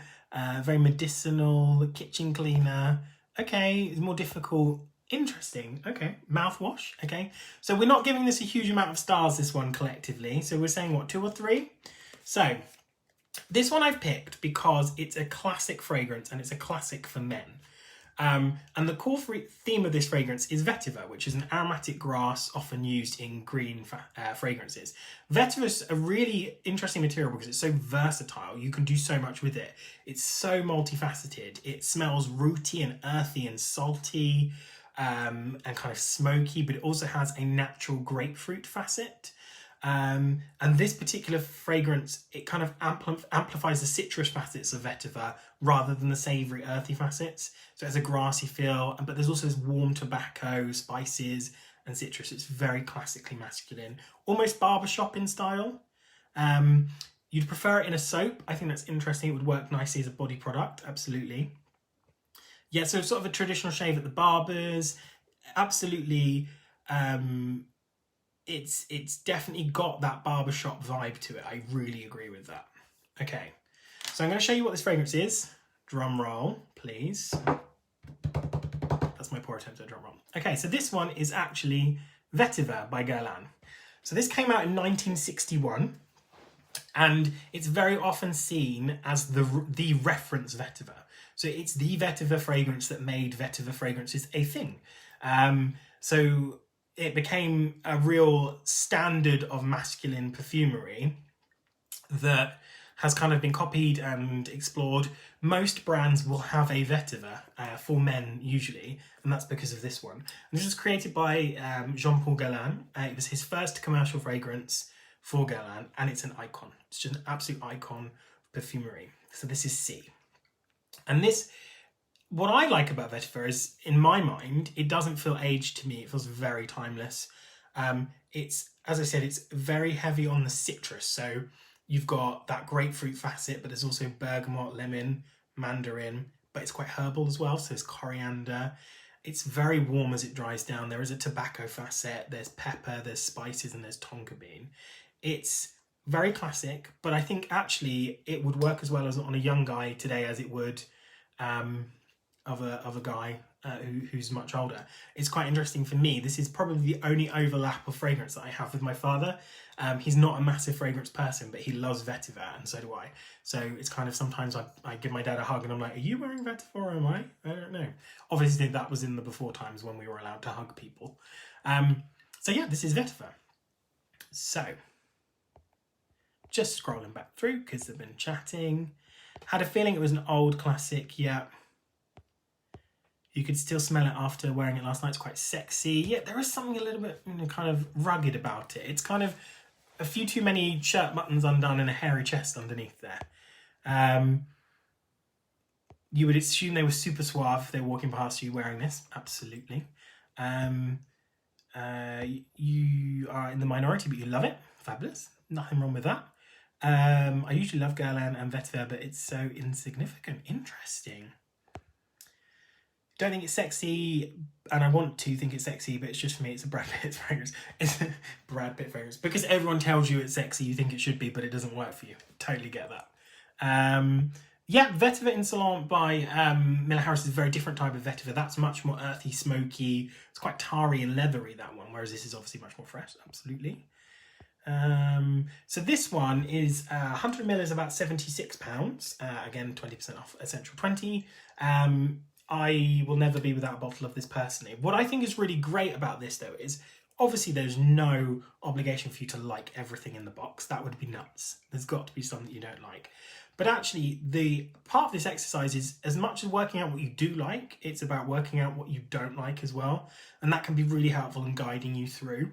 Very medicinal, kitchen cleaner. Okay, it's more difficult. Interesting. Okay, mouthwash. Okay, so we're not giving this a huge amount of stars, this one collectively. So we're saying what, 2 or 3? So this one I've picked because it's a classic fragrance and it's a classic for men. And the core theme of this fragrance is vetiver, which is an aromatic grass often used in green fragrances. Vetiver is a really interesting material because it's so versatile. You can do so much with it. It's so multifaceted. It smells rooty and earthy and salty and kind of smoky, but it also has a natural grapefruit facet. And this particular fragrance, it kind of amplifies the citrus facets of vetiver rather than the savoury, earthy facets. So it has a grassy feel, but there's also this warm tobacco, spices, and citrus. It's very classically masculine, almost barbershop in style. You'd prefer it in a soap. I think that's interesting. It would work nicely as a body product, absolutely. Yeah, so sort of a traditional shave at the barbers, absolutely. It's definitely got that barbershop vibe to it. I really agree with that. Okay, so I'm going to show you what this fragrance is. Drum roll, please. That's my poor attempt at a drum roll. Okay, so this one is actually Vetiver by Guerlain. So this came out in 1961, and it's very often seen as the reference vetiver. So it's the vetiver fragrance that made vetiver fragrances a thing. So it became a real standard of masculine perfumery that has kind of been copied and explored. Most brands will have a vetiver for men usually, and that's because of this one. And this was created by Jean-Paul Guerlain. It was his first commercial fragrance for Guerlain, and it's an icon. It's just an absolute icon of perfumery. So this is C. And this, what I like about vetiver is, in my mind, it doesn't feel aged to me. It feels very timeless. It's, as I said, it's very heavy on the citrus. So you've got that grapefruit facet, but there's also bergamot, lemon, mandarin, but it's quite herbal as well. So there's coriander. It's very warm as it dries down. There is a tobacco facet, there's pepper, there's spices, and there's tonka bean. It's very classic, but I think actually it would work as well as on a young guy today as it would of a guy who's much older. It's quite interesting for me. This is probably the only overlap of fragrance that I have with my father. He's not a massive fragrance person, but he loves vetiver, and so do I. So it's kind of, sometimes I give my dad a hug and I'm like, are you wearing vetiver or am I? I don't know. Obviously that was in the before times when we were allowed to hug people. So yeah, this is vetiver. So just scrolling back through because they've been chatting. Had a feeling it was an old classic, yeah. You could still smell it after wearing it last night. It's quite sexy. Yeah, there is something a little bit kind of rugged about it. It's kind of a few too many shirt buttons undone and a hairy chest underneath there. You would assume they were super suave if they were walking past you wearing this. Absolutely. You are in the minority, but you love it. Fabulous. Nothing wrong with that. I usually love Guerlain and vetiver, but it's so insignificant. Interesting. Don't think it's sexy, and I want to think it's sexy, but it's just, for me, it's a Brad Pitt fragrance. It's a Brad Pitt fragrance. Because everyone tells you it's sexy, you think it should be, but it doesn't work for you. Totally get that. Yeah, Vetiver Insolent by Miller Harris is a very different type of vetiver. That's much more earthy, smoky. It's quite tarry and leathery, that one, whereas this is obviously much more fresh. Absolutely. So this one is 100 ml is about £76. Again, 20% off Escentual 20. I will never be without a bottle of this personally. What I think is really great about this though is, obviously there's no obligation for you to like everything in the box. That would be nuts. There's got to be something that you don't like. But actually the part of this exercise is, as much as working out what you do like, it's about working out what you don't like as well. And that can be really helpful in guiding you through.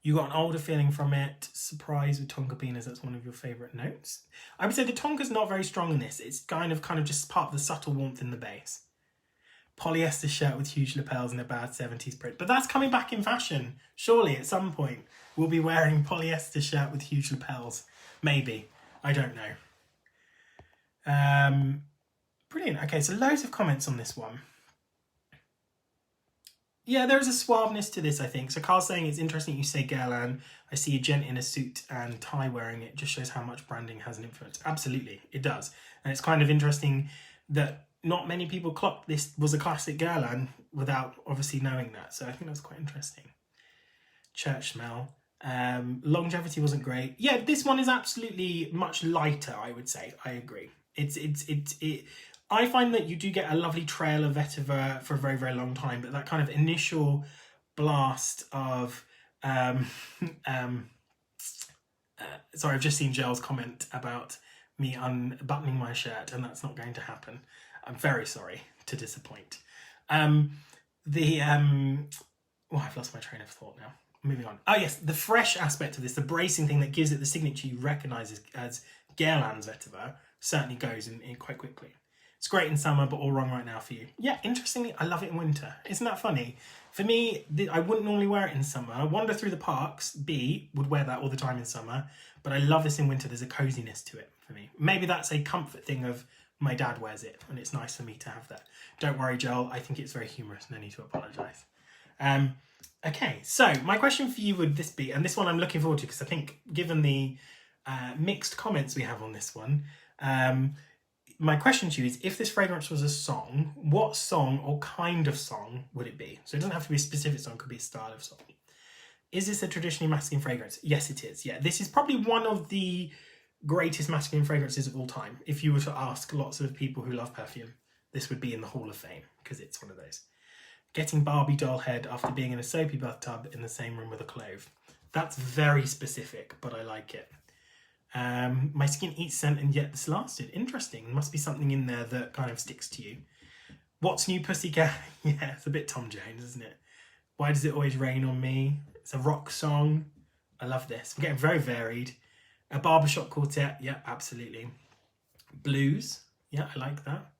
You got an older feeling from it. Surprise with tonka bean, as that's one of your favourite notes. I would say the tonka's not very strong in this. It's kind of just part of the subtle warmth in the base. Polyester shirt with huge lapels and a bad 70s print. But that's coming back in fashion. Surely at some point we'll be wearing polyester shirt with huge lapels. Maybe. I don't know. Brilliant. Okay, so loads of comments on this one. Yeah, there is a suaveness to this, I think. So Carl's saying it's interesting you say Guerlain. I see a gent in a suit and tie wearing it. Just shows how much branding has an influence. Absolutely, it does. And it's kind of interesting that not many people clocked this was a classic Guerlain without obviously knowing that. So I think that's quite interesting. Church smell. Longevity wasn't great. Yeah, this one is absolutely much lighter, I would say. I agree. I find that you do get a lovely trail of vetiver for a very, very long time, but that kind of initial blast of... sorry, I've just seen Gel's comment about me unbuttoning my shirt, and that's not going to happen. I'm very sorry to disappoint. I've lost my train of thought now. moving on. Oh yes, the fresh aspect of this, the bracing thing that gives it the signature you recognise as Guerlain's vetiver, certainly goes in quite quickly. It's great in summer, but all wrong right now for you. Yeah, interestingly, I love it in winter. Isn't that funny? For me, I wouldn't normally wear it in summer. I wander through the parks, would wear that all the time in summer, but I love this in winter. There's a coziness to it for me. Maybe that's a comfort thing of my dad wears it, and it's nice for me to have that. Don't worry, Joel, I think it's very humorous, no need to apologise. Okay, so my question for you would this be, and this one I'm looking forward to, because I think given the mixed comments we have on this one, my question to you is, if this fragrance was a song, what song or kind of song would it be? So it doesn't have to be a specific song, it could be a style of song. Is this a traditionally masculine fragrance? Yes, it is. Yeah, this is probably one of the greatest masculine fragrances of all time. If you were to ask lots of people who love perfume, this would be in the Hall of Fame, because it's one of those. Getting Barbie doll head after being in a soapy bathtub in the same room with a clove. That's very specific, but I like it. My skin eats scent and yet this lasted. Interesting. There must be something in there that kind of sticks to you. What's New Pussycat? Yeah, it's a bit Tom Jones, isn't it? Why Does It Always Rain on Me? It's a rock song. I love this. We're getting very varied. A barbershop quartet. Yeah, absolutely. Blues. Yeah, I like that.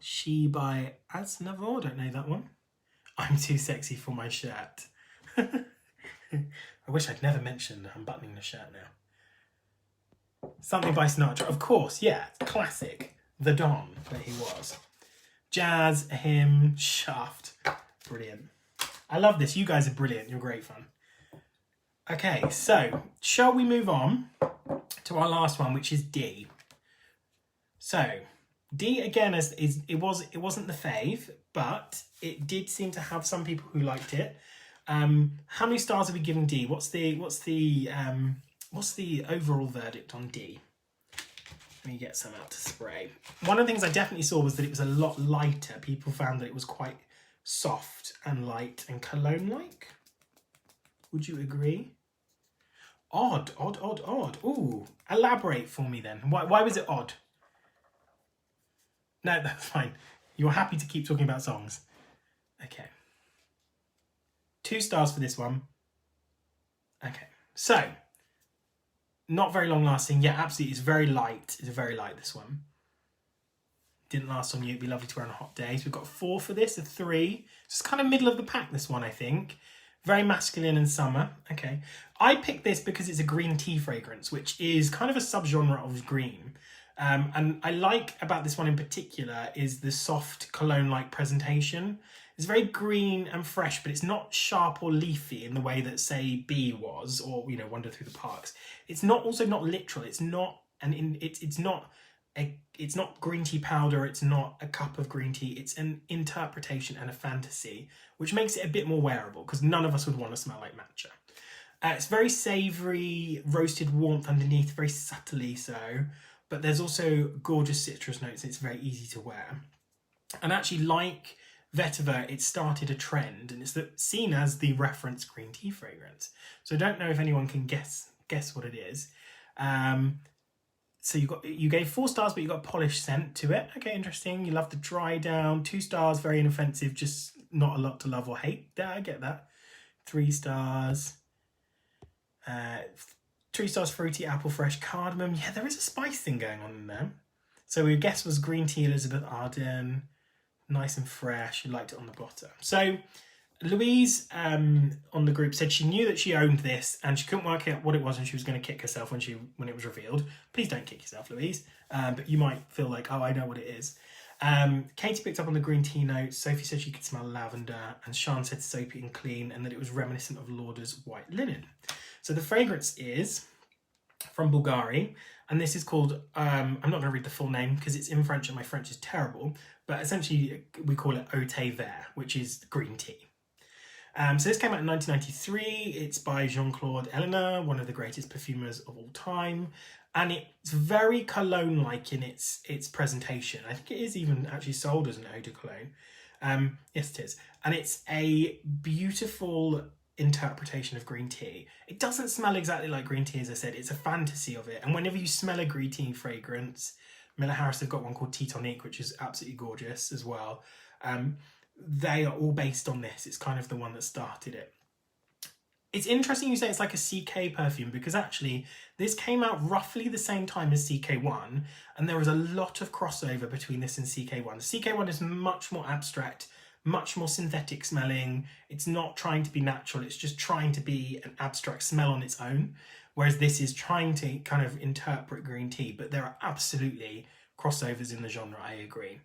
She by Aznavour. Don't know that one. I'm Too Sexy for My Shirt. I wish I'd never mentioned unbuttoning the shirt now. Something by Sinatra. Of course, yeah. Classic. The Don that he was. Jazz, hymn, Shaft. Brilliant. I love this. You guys are brilliant. You're great fun. Okay, so shall we move on to our last one, which is D. So D again it wasn't the fave, but it did seem to have some people who liked it. How many stars are we giving D? What's the overall verdict on D? Let me get some out to spray. One of the things I definitely saw was that it was a lot lighter. People found that it was quite soft and light and cologne-like. Would you agree? Odd. Ooh, elaborate for me then. Why was it odd? No, that's fine. You're happy to keep talking about songs. Okay. 2 stars for this one. Okay. So, not very long lasting. Yeah, absolutely. It's very light. It's very light, this one. Didn't last on you. It'd be lovely to wear on hot days. We've got 4 for this, a 3. Just kind of middle of the pack, this one, I think. Very masculine in summer. Okay. I picked this because it's a green tea fragrance, which is kind of a subgenre of green. And I like about this one in particular is the soft cologne-like presentation. It's very green and fresh, but it's not sharp or leafy in the way that, say, B was, or, you know, Wander Through the Parks. It's also not literal. It's not it's not green tea powder. It's not a cup of green tea. It's an interpretation and a fantasy, which makes it a bit more wearable because none of us would want to smell like matcha. It's very savoury, roasted warmth underneath, very subtly so. But there's also gorgeous citrus notes. It's very easy to wear. And actually, like vetiver, it started a trend, and it's seen as the reference green tea fragrance. So I don't know if anyone can guess what it is. So you gave 4 stars, but you got a polished scent to it. Okay, interesting. You love the dry down. 2 stars, very inoffensive, just not a lot to love or hate. Yeah, I get that. 3 stars. 3 stars, fruity, apple fresh, cardamom. Yeah, there is a spice thing going on in there. So your guess was green tea, Elizabeth Arden. Nice and fresh. You liked it on the bottom. So Louise on the group said she knew that she owned this and she couldn't work out what it was and she was going to kick herself when it was revealed. Please don't kick yourself, Louise. But you might feel like, oh, I know what it is. Katie picked up on the green tea notes. Sophie said she could smell lavender. And Sean said soapy and clean and that it was reminiscent of Lauder's white linen. So the fragrance is from Bulgari, and this is called, I'm not going to read the full name because it's in French and my French is terrible, but essentially we call it Eau Thé Vert, which is green tea. So this came out in 1993. It's by Jean-Claude Ellena, one of the greatest perfumers of all time, and it's very cologne-like in its presentation. I think it is even actually sold as an eau de cologne. Yes, it is. And it's a beautiful interpretation of green tea. It doesn't smell exactly like green tea, as I said. It's a fantasy of it. And whenever you smell a green tea fragrance, Miller Harris have got one called Tea Tonique, which is absolutely gorgeous as well. they are all based on this. It's kind of the one that started it. It's interesting you say it's like a CK perfume, because actually this came out roughly the same time as CK1, and there was a lot of crossover between this and CK1. CK1 is much more abstract, much more synthetic smelling. It's not trying to be natural, it's just trying to be an abstract smell on its own, whereas this is trying to kind of interpret green tea, but there are absolutely crossovers in the genre, I agree.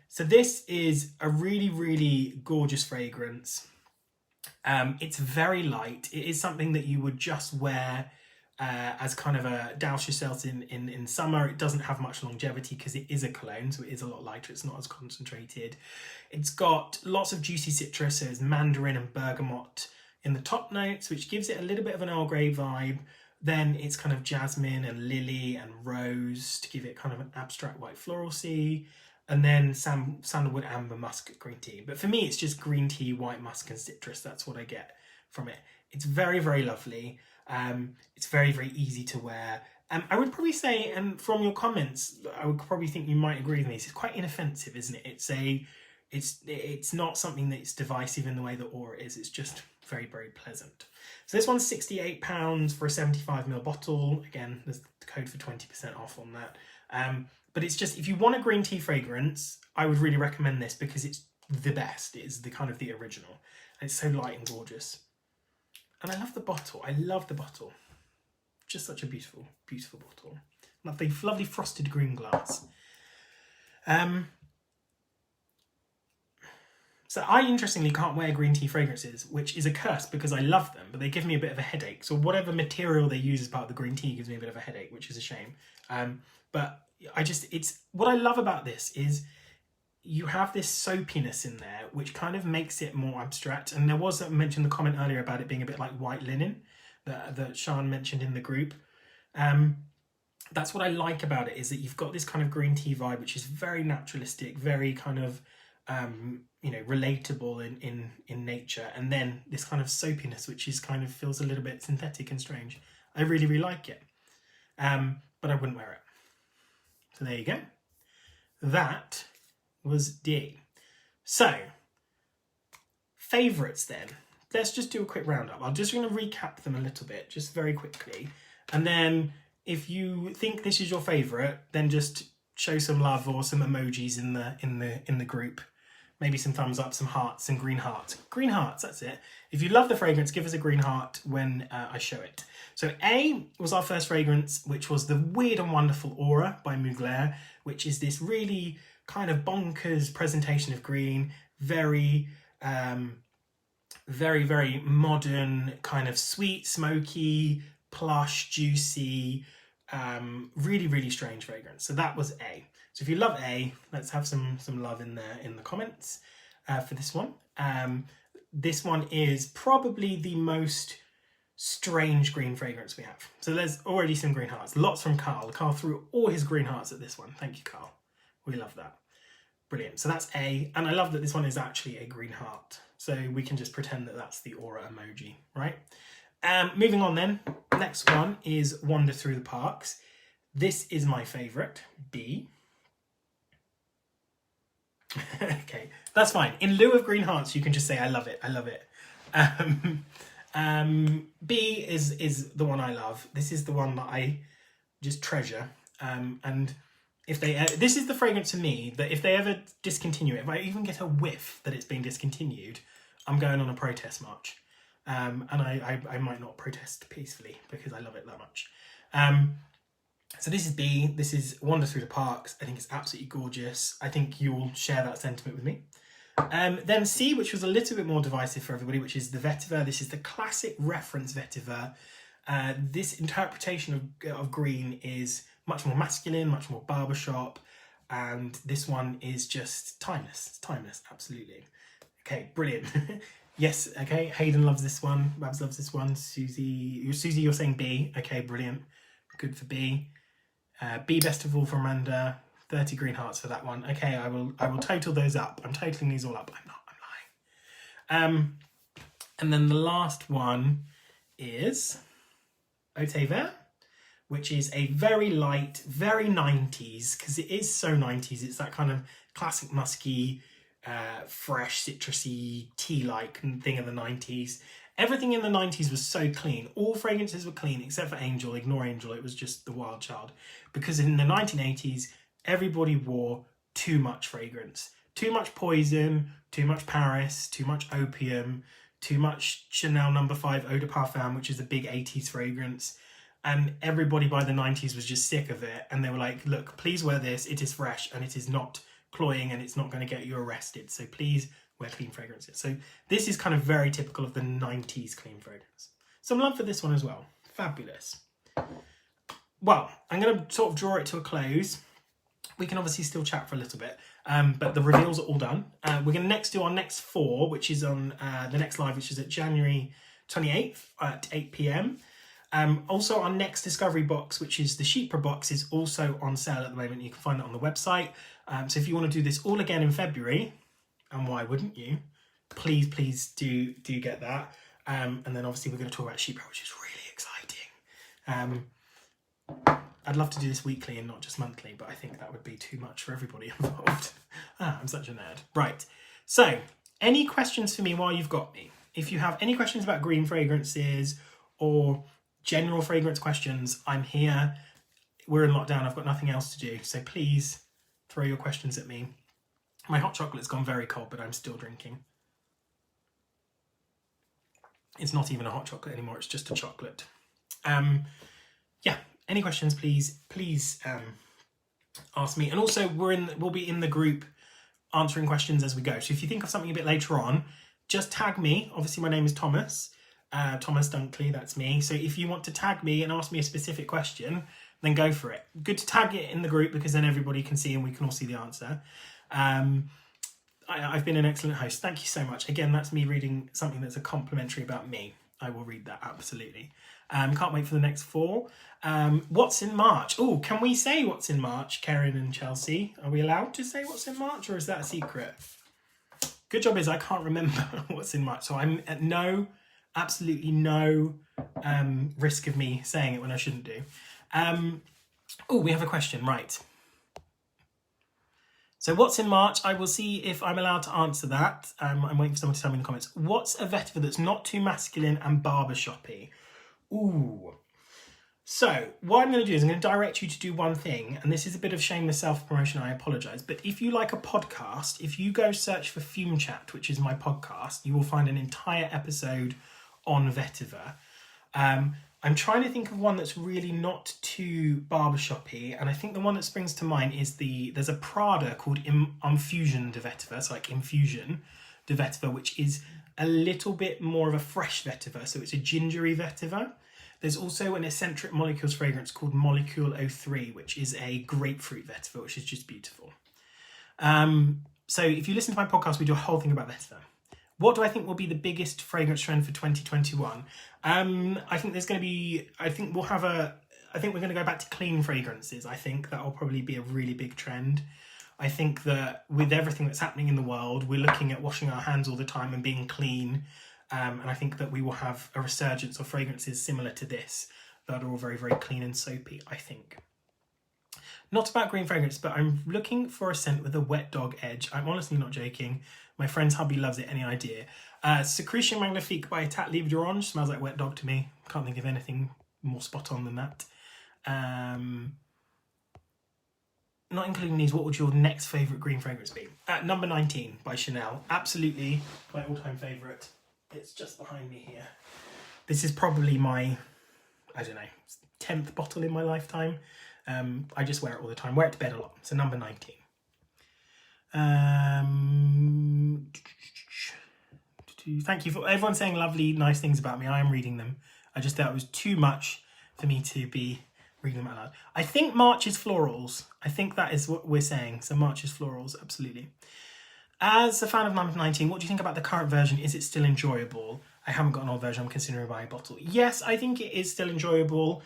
So this is a really, really gorgeous fragrance. It's very light. It is something that you would just wear as kind of a douse yourself in summer. It doesn't have much longevity because it is a cologne, so it is a lot lighter. It's not as concentrated. It's got lots of juicy citrus, so it's mandarin and bergamot in the top notes, which gives it a little bit of an Earl Grey vibe. Then it's kind of jasmine and lily and rose to give it kind of an abstract white floralcy. And then sandalwood, amber, musk, green tea. But for me, it's just green tea, white musk, and citrus. That's what I get from it. It's very, very lovely. It's very, very easy to wear. I would probably say, and from your comments, I would probably think you might agree with me, it's quite inoffensive, isn't it? It's not something that's divisive in the way that Aura is. It's just very, very pleasant. So this one's £68 for a 75ml bottle. Again, there's the code for 20% off on that. But it's just, if you want a green tea fragrance, I would really recommend this because it's the best. It is the kind of the original. And it's so light and gorgeous. And I love the bottle. I love the bottle. Just such a beautiful, beautiful bottle. Lovely, lovely frosted green glass. So I, interestingly, can't wear green tea fragrances, which is a curse because I love them, but they give me a bit of a headache. So whatever material they use as part of the green tea gives me a bit of a headache, which is a shame. But it's what I love about this is you have this soapiness in there, which kind of makes it more abstract. And there was, I mentioned the comment earlier about it being a bit like white linen that Sean mentioned in the group. That's what I like about it, is that you've got this kind of green tea vibe, which is very naturalistic, very kind of, relatable in nature. And then this kind of soapiness, which is kind of feels a little bit synthetic and strange. I really, really like it. But I wouldn't wear it. So there you go. That was D. So, favourites then. Let's just do a quick roundup. I'm just going to recap them a little bit, just very quickly. And then if you think this is your favourite, then just show some love or some emojis in the group. Maybe some thumbs up, some hearts, and green hearts. Green hearts, that's it. If you love the fragrance, give us a green heart when I show it. So A was our first fragrance, which was the Weird and Wonderful Aura by Mugler, which is this really kind of bonkers presentation of green, very, very modern, kind of sweet, smoky, plush, juicy, really, really strange fragrance. So that was A. So if you love A, let's have some love in there in the comments for this one. This one is probably the most strange green fragrance we have. So there's already some green hearts. Lots from Carl. Carl threw all his green hearts at this one. Thank you, Carl. We love that. Brilliant. So that's A. And I love that this one is actually a green heart. So we can just pretend that that's the aura emoji, right? Moving on then. Next one is Wander Through the Parks. This is my favourite, B. Okay, that's fine. In lieu of green hearts, you can just say, I love it, I love it. B is the one I love. This is the one that I just treasure. And if they, this is the fragrance to me that if they ever discontinue it, if I even get a whiff that it's been discontinued, I'm going on a protest march. And I might not protest peacefully because I love it that much. So this is B. This is Wander Through the Parks. I think it's absolutely gorgeous. I think you'll share that sentiment with me. Then C, which was a little bit more divisive for everybody, which is the vetiver. This is the classic reference vetiver. This interpretation of green is much more masculine, much more barbershop, and this one is just timeless. It's timeless, absolutely. Okay, brilliant. Yes, okay, Hayden loves this one. Babs loves this one. Susie, you're saying B. Okay, brilliant. Good for B. B best of all for Amanda. 30 green hearts for that one. Okay, I will total those up. I'm totaling these all up. I'm lying. And then the last one is Eau Vert, which is a very light, very 90s, because it is so 90s. It's that kind of classic musky, fresh, citrusy, tea-like thing of the 90s. Everything in the 90s was so clean. All fragrances were clean except for Angel. Ignore Angel, it was just the wild child. Because in the 1980s, everybody wore too much fragrance. Too much Poison, too much Paris, too much Opium, too much Chanel No. 5 Eau de Parfum, which is a big 80s fragrance. And everybody by the 90s was just sick of it. And they were like, look, please wear this. It is fresh and it is not cloying and it's not going to get you arrested. So please wear clean fragrances. So this is kind of very typical of the 90s clean fragrance. Some love for this one as well. Fabulous. Well, I'm going to sort of draw it to a close. We can obviously still chat for a little bit, but the reveals are all done. We're going to next do our next 4, which is on the next live, which is at January 28th at 8 p.m. Also, our next discovery box, which is the Sheepra box, is also on sale at the moment. You can find that on the website. So if you want to do this all again in February, and why wouldn't you? Please do get that. And then obviously we're going to talk about Sheepra, which is really exciting. I'd love to do this weekly and not just monthly, but I think that would be too much for everybody involved. I'm such a nerd. Right. So, any questions for me while you've got me? If you have any questions about green fragrances or general fragrance questions, I'm here. We're in lockdown. I've got nothing else to do. So please throw your questions at me. My hot chocolate's gone very cold, but I'm still drinking. It's not even a hot chocolate anymore. It's just a chocolate. Yeah. Any questions, please ask me. And also, we'll be in the group answering questions as we go. So if you think of something a bit later on, just tag me. Obviously, my name is Thomas. Thomas Dunkley, that's me. So if you want to tag me and ask me a specific question, then go for it. Good to tag it in the group because then everybody can see and we can all see the answer. I've been an excellent host. Thank you so much. Again, that's me reading something that's a complimentary about me. I will read that, absolutely. Can't wait for the next 4. What's in March? Oh, can we say what's in March, Karen and Chelsea? Are we allowed to say what's in March, or is that a secret? Good job is I can't remember what's in March, so I'm at absolutely no risk of me saying it when I shouldn't do. Oh, we have a question, right. So what's in March? I will see if I'm allowed to answer that. I'm waiting for someone to tell me in the comments. What's a vetiver that's not too masculine and barbershoppy? Ooh. So what I'm going to do is I'm going to direct you to do one thing, and this is a bit of shameless self-promotion, I apologise, but if you like a podcast, if you go search for Fume Chat, which is my podcast, you will find an entire episode on vetiver. I'm trying to think of one that's really not too barbershoppy, and I think the one that springs to mind is there's a Prada called Infusion de Vetiver, so like Infusion de Vetiver, which is a little bit more of a fresh vetiver, so it's a gingery vetiver. There's also an eccentric molecules fragrance called Molecule 03, which is a grapefruit vetiver, which is just beautiful. So if you listen to my podcast, we do a whole thing about vetiver. What do I think will be the biggest fragrance trend for 2021? I think we're going to go back to clean fragrances. I think that will probably be a really big trend. I think that with everything that's happening in the world, we're looking at washing our hands all the time and being clean. And I think that we will have a resurgence of fragrances similar to this that are all very, very clean and soapy, I think. Not about green fragrance, but I'm looking for a scent with a wet dog edge. I'm honestly not joking. My friend's hubby loves it. Any idea? Secretion Magnifique by Etat Livre d'Orange. Smells like wet dog to me. Can't think of anything more spot on than that. Not including these, what would your next favourite green fragrance be? Number 19 by Chanel. Absolutely my all-time favourite. It's just behind me here. This is probably my, 10th bottle in my lifetime. I just wear it all the time. Wear it to bed a lot. So number 19. Thank you for everyone saying lovely, nice things about me. I am reading them. I just thought it was too much for me to be reading them out loud. I think March is florals. I think that is what we're saying. So March is florals, absolutely. As a fan of number 19, what do you think about the current version? Is it still enjoyable? I haven't got an old version. I'm considering buying a bottle. Yes, I think it is still enjoyable.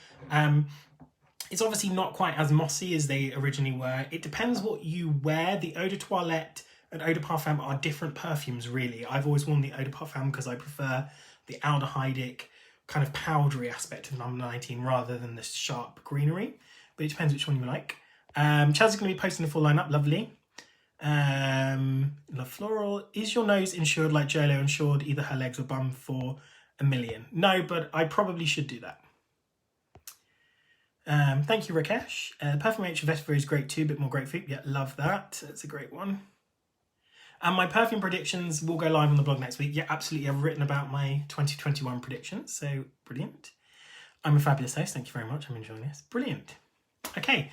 It's obviously not quite as mossy as they originally were. It depends what you wear. The Eau de Toilette and Eau de Parfum are different perfumes, really. I've always worn the Eau de Parfum because I prefer the aldehydic kind of powdery aspect of number 19 rather than the sharp greenery. But it depends which one you like. Chelsea's going to be posting the full lineup. Lovely. La Floral, is your nose insured like JoLo insured either her legs or bum for $1 million? No, but I probably should do that. Thank you, Rakesh. Perfume H of Vetiver is great too, a bit more grapefruit. Yeah, love that. That's a great one. And my perfume predictions will go live on the blog next week. Yeah, absolutely. I've written about my 2021 predictions, so brilliant. I'm a fabulous host. Thank you very much. I'm enjoying this. Brilliant. Okay.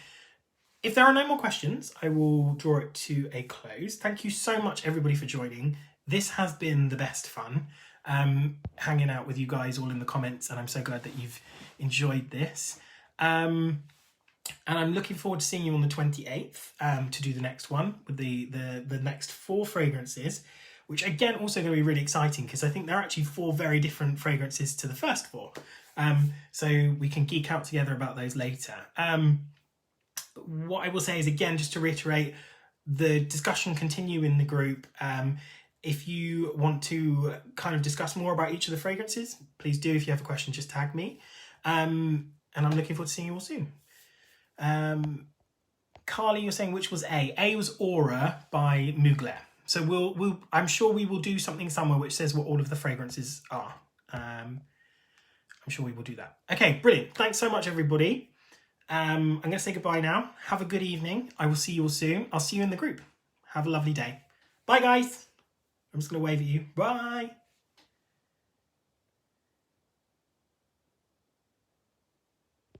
If there are no more questions, I will draw it to a close. Thank you so much, everybody, for joining. This has been the best fun, hanging out with you guys all in the comments, and I'm so glad that you've enjoyed this. And I'm looking forward to seeing you on the 28th to do the next one with the next 4 fragrances, which again also going to be really exciting because I think they're actually 4 very different fragrances to the first 4. So we can geek out together about those later. What I will say is, again, just to reiterate, the discussion continue in the group. If you want to kind of discuss more about each of the fragrances, please do. If you have a question, just tag me. And I'm looking forward to seeing you all soon. Carly, you're saying which was A? A was Aura by Mugler. So I'm sure we will do something somewhere which says what all of the fragrances are. I'm sure we will do that. Okay, brilliant. Thanks so much, everybody. I'm going to say goodbye now. Have a good evening. I will see you all soon. I'll see you in the group. Have a lovely day. Bye, guys. I'm just going to wave at you. Bye.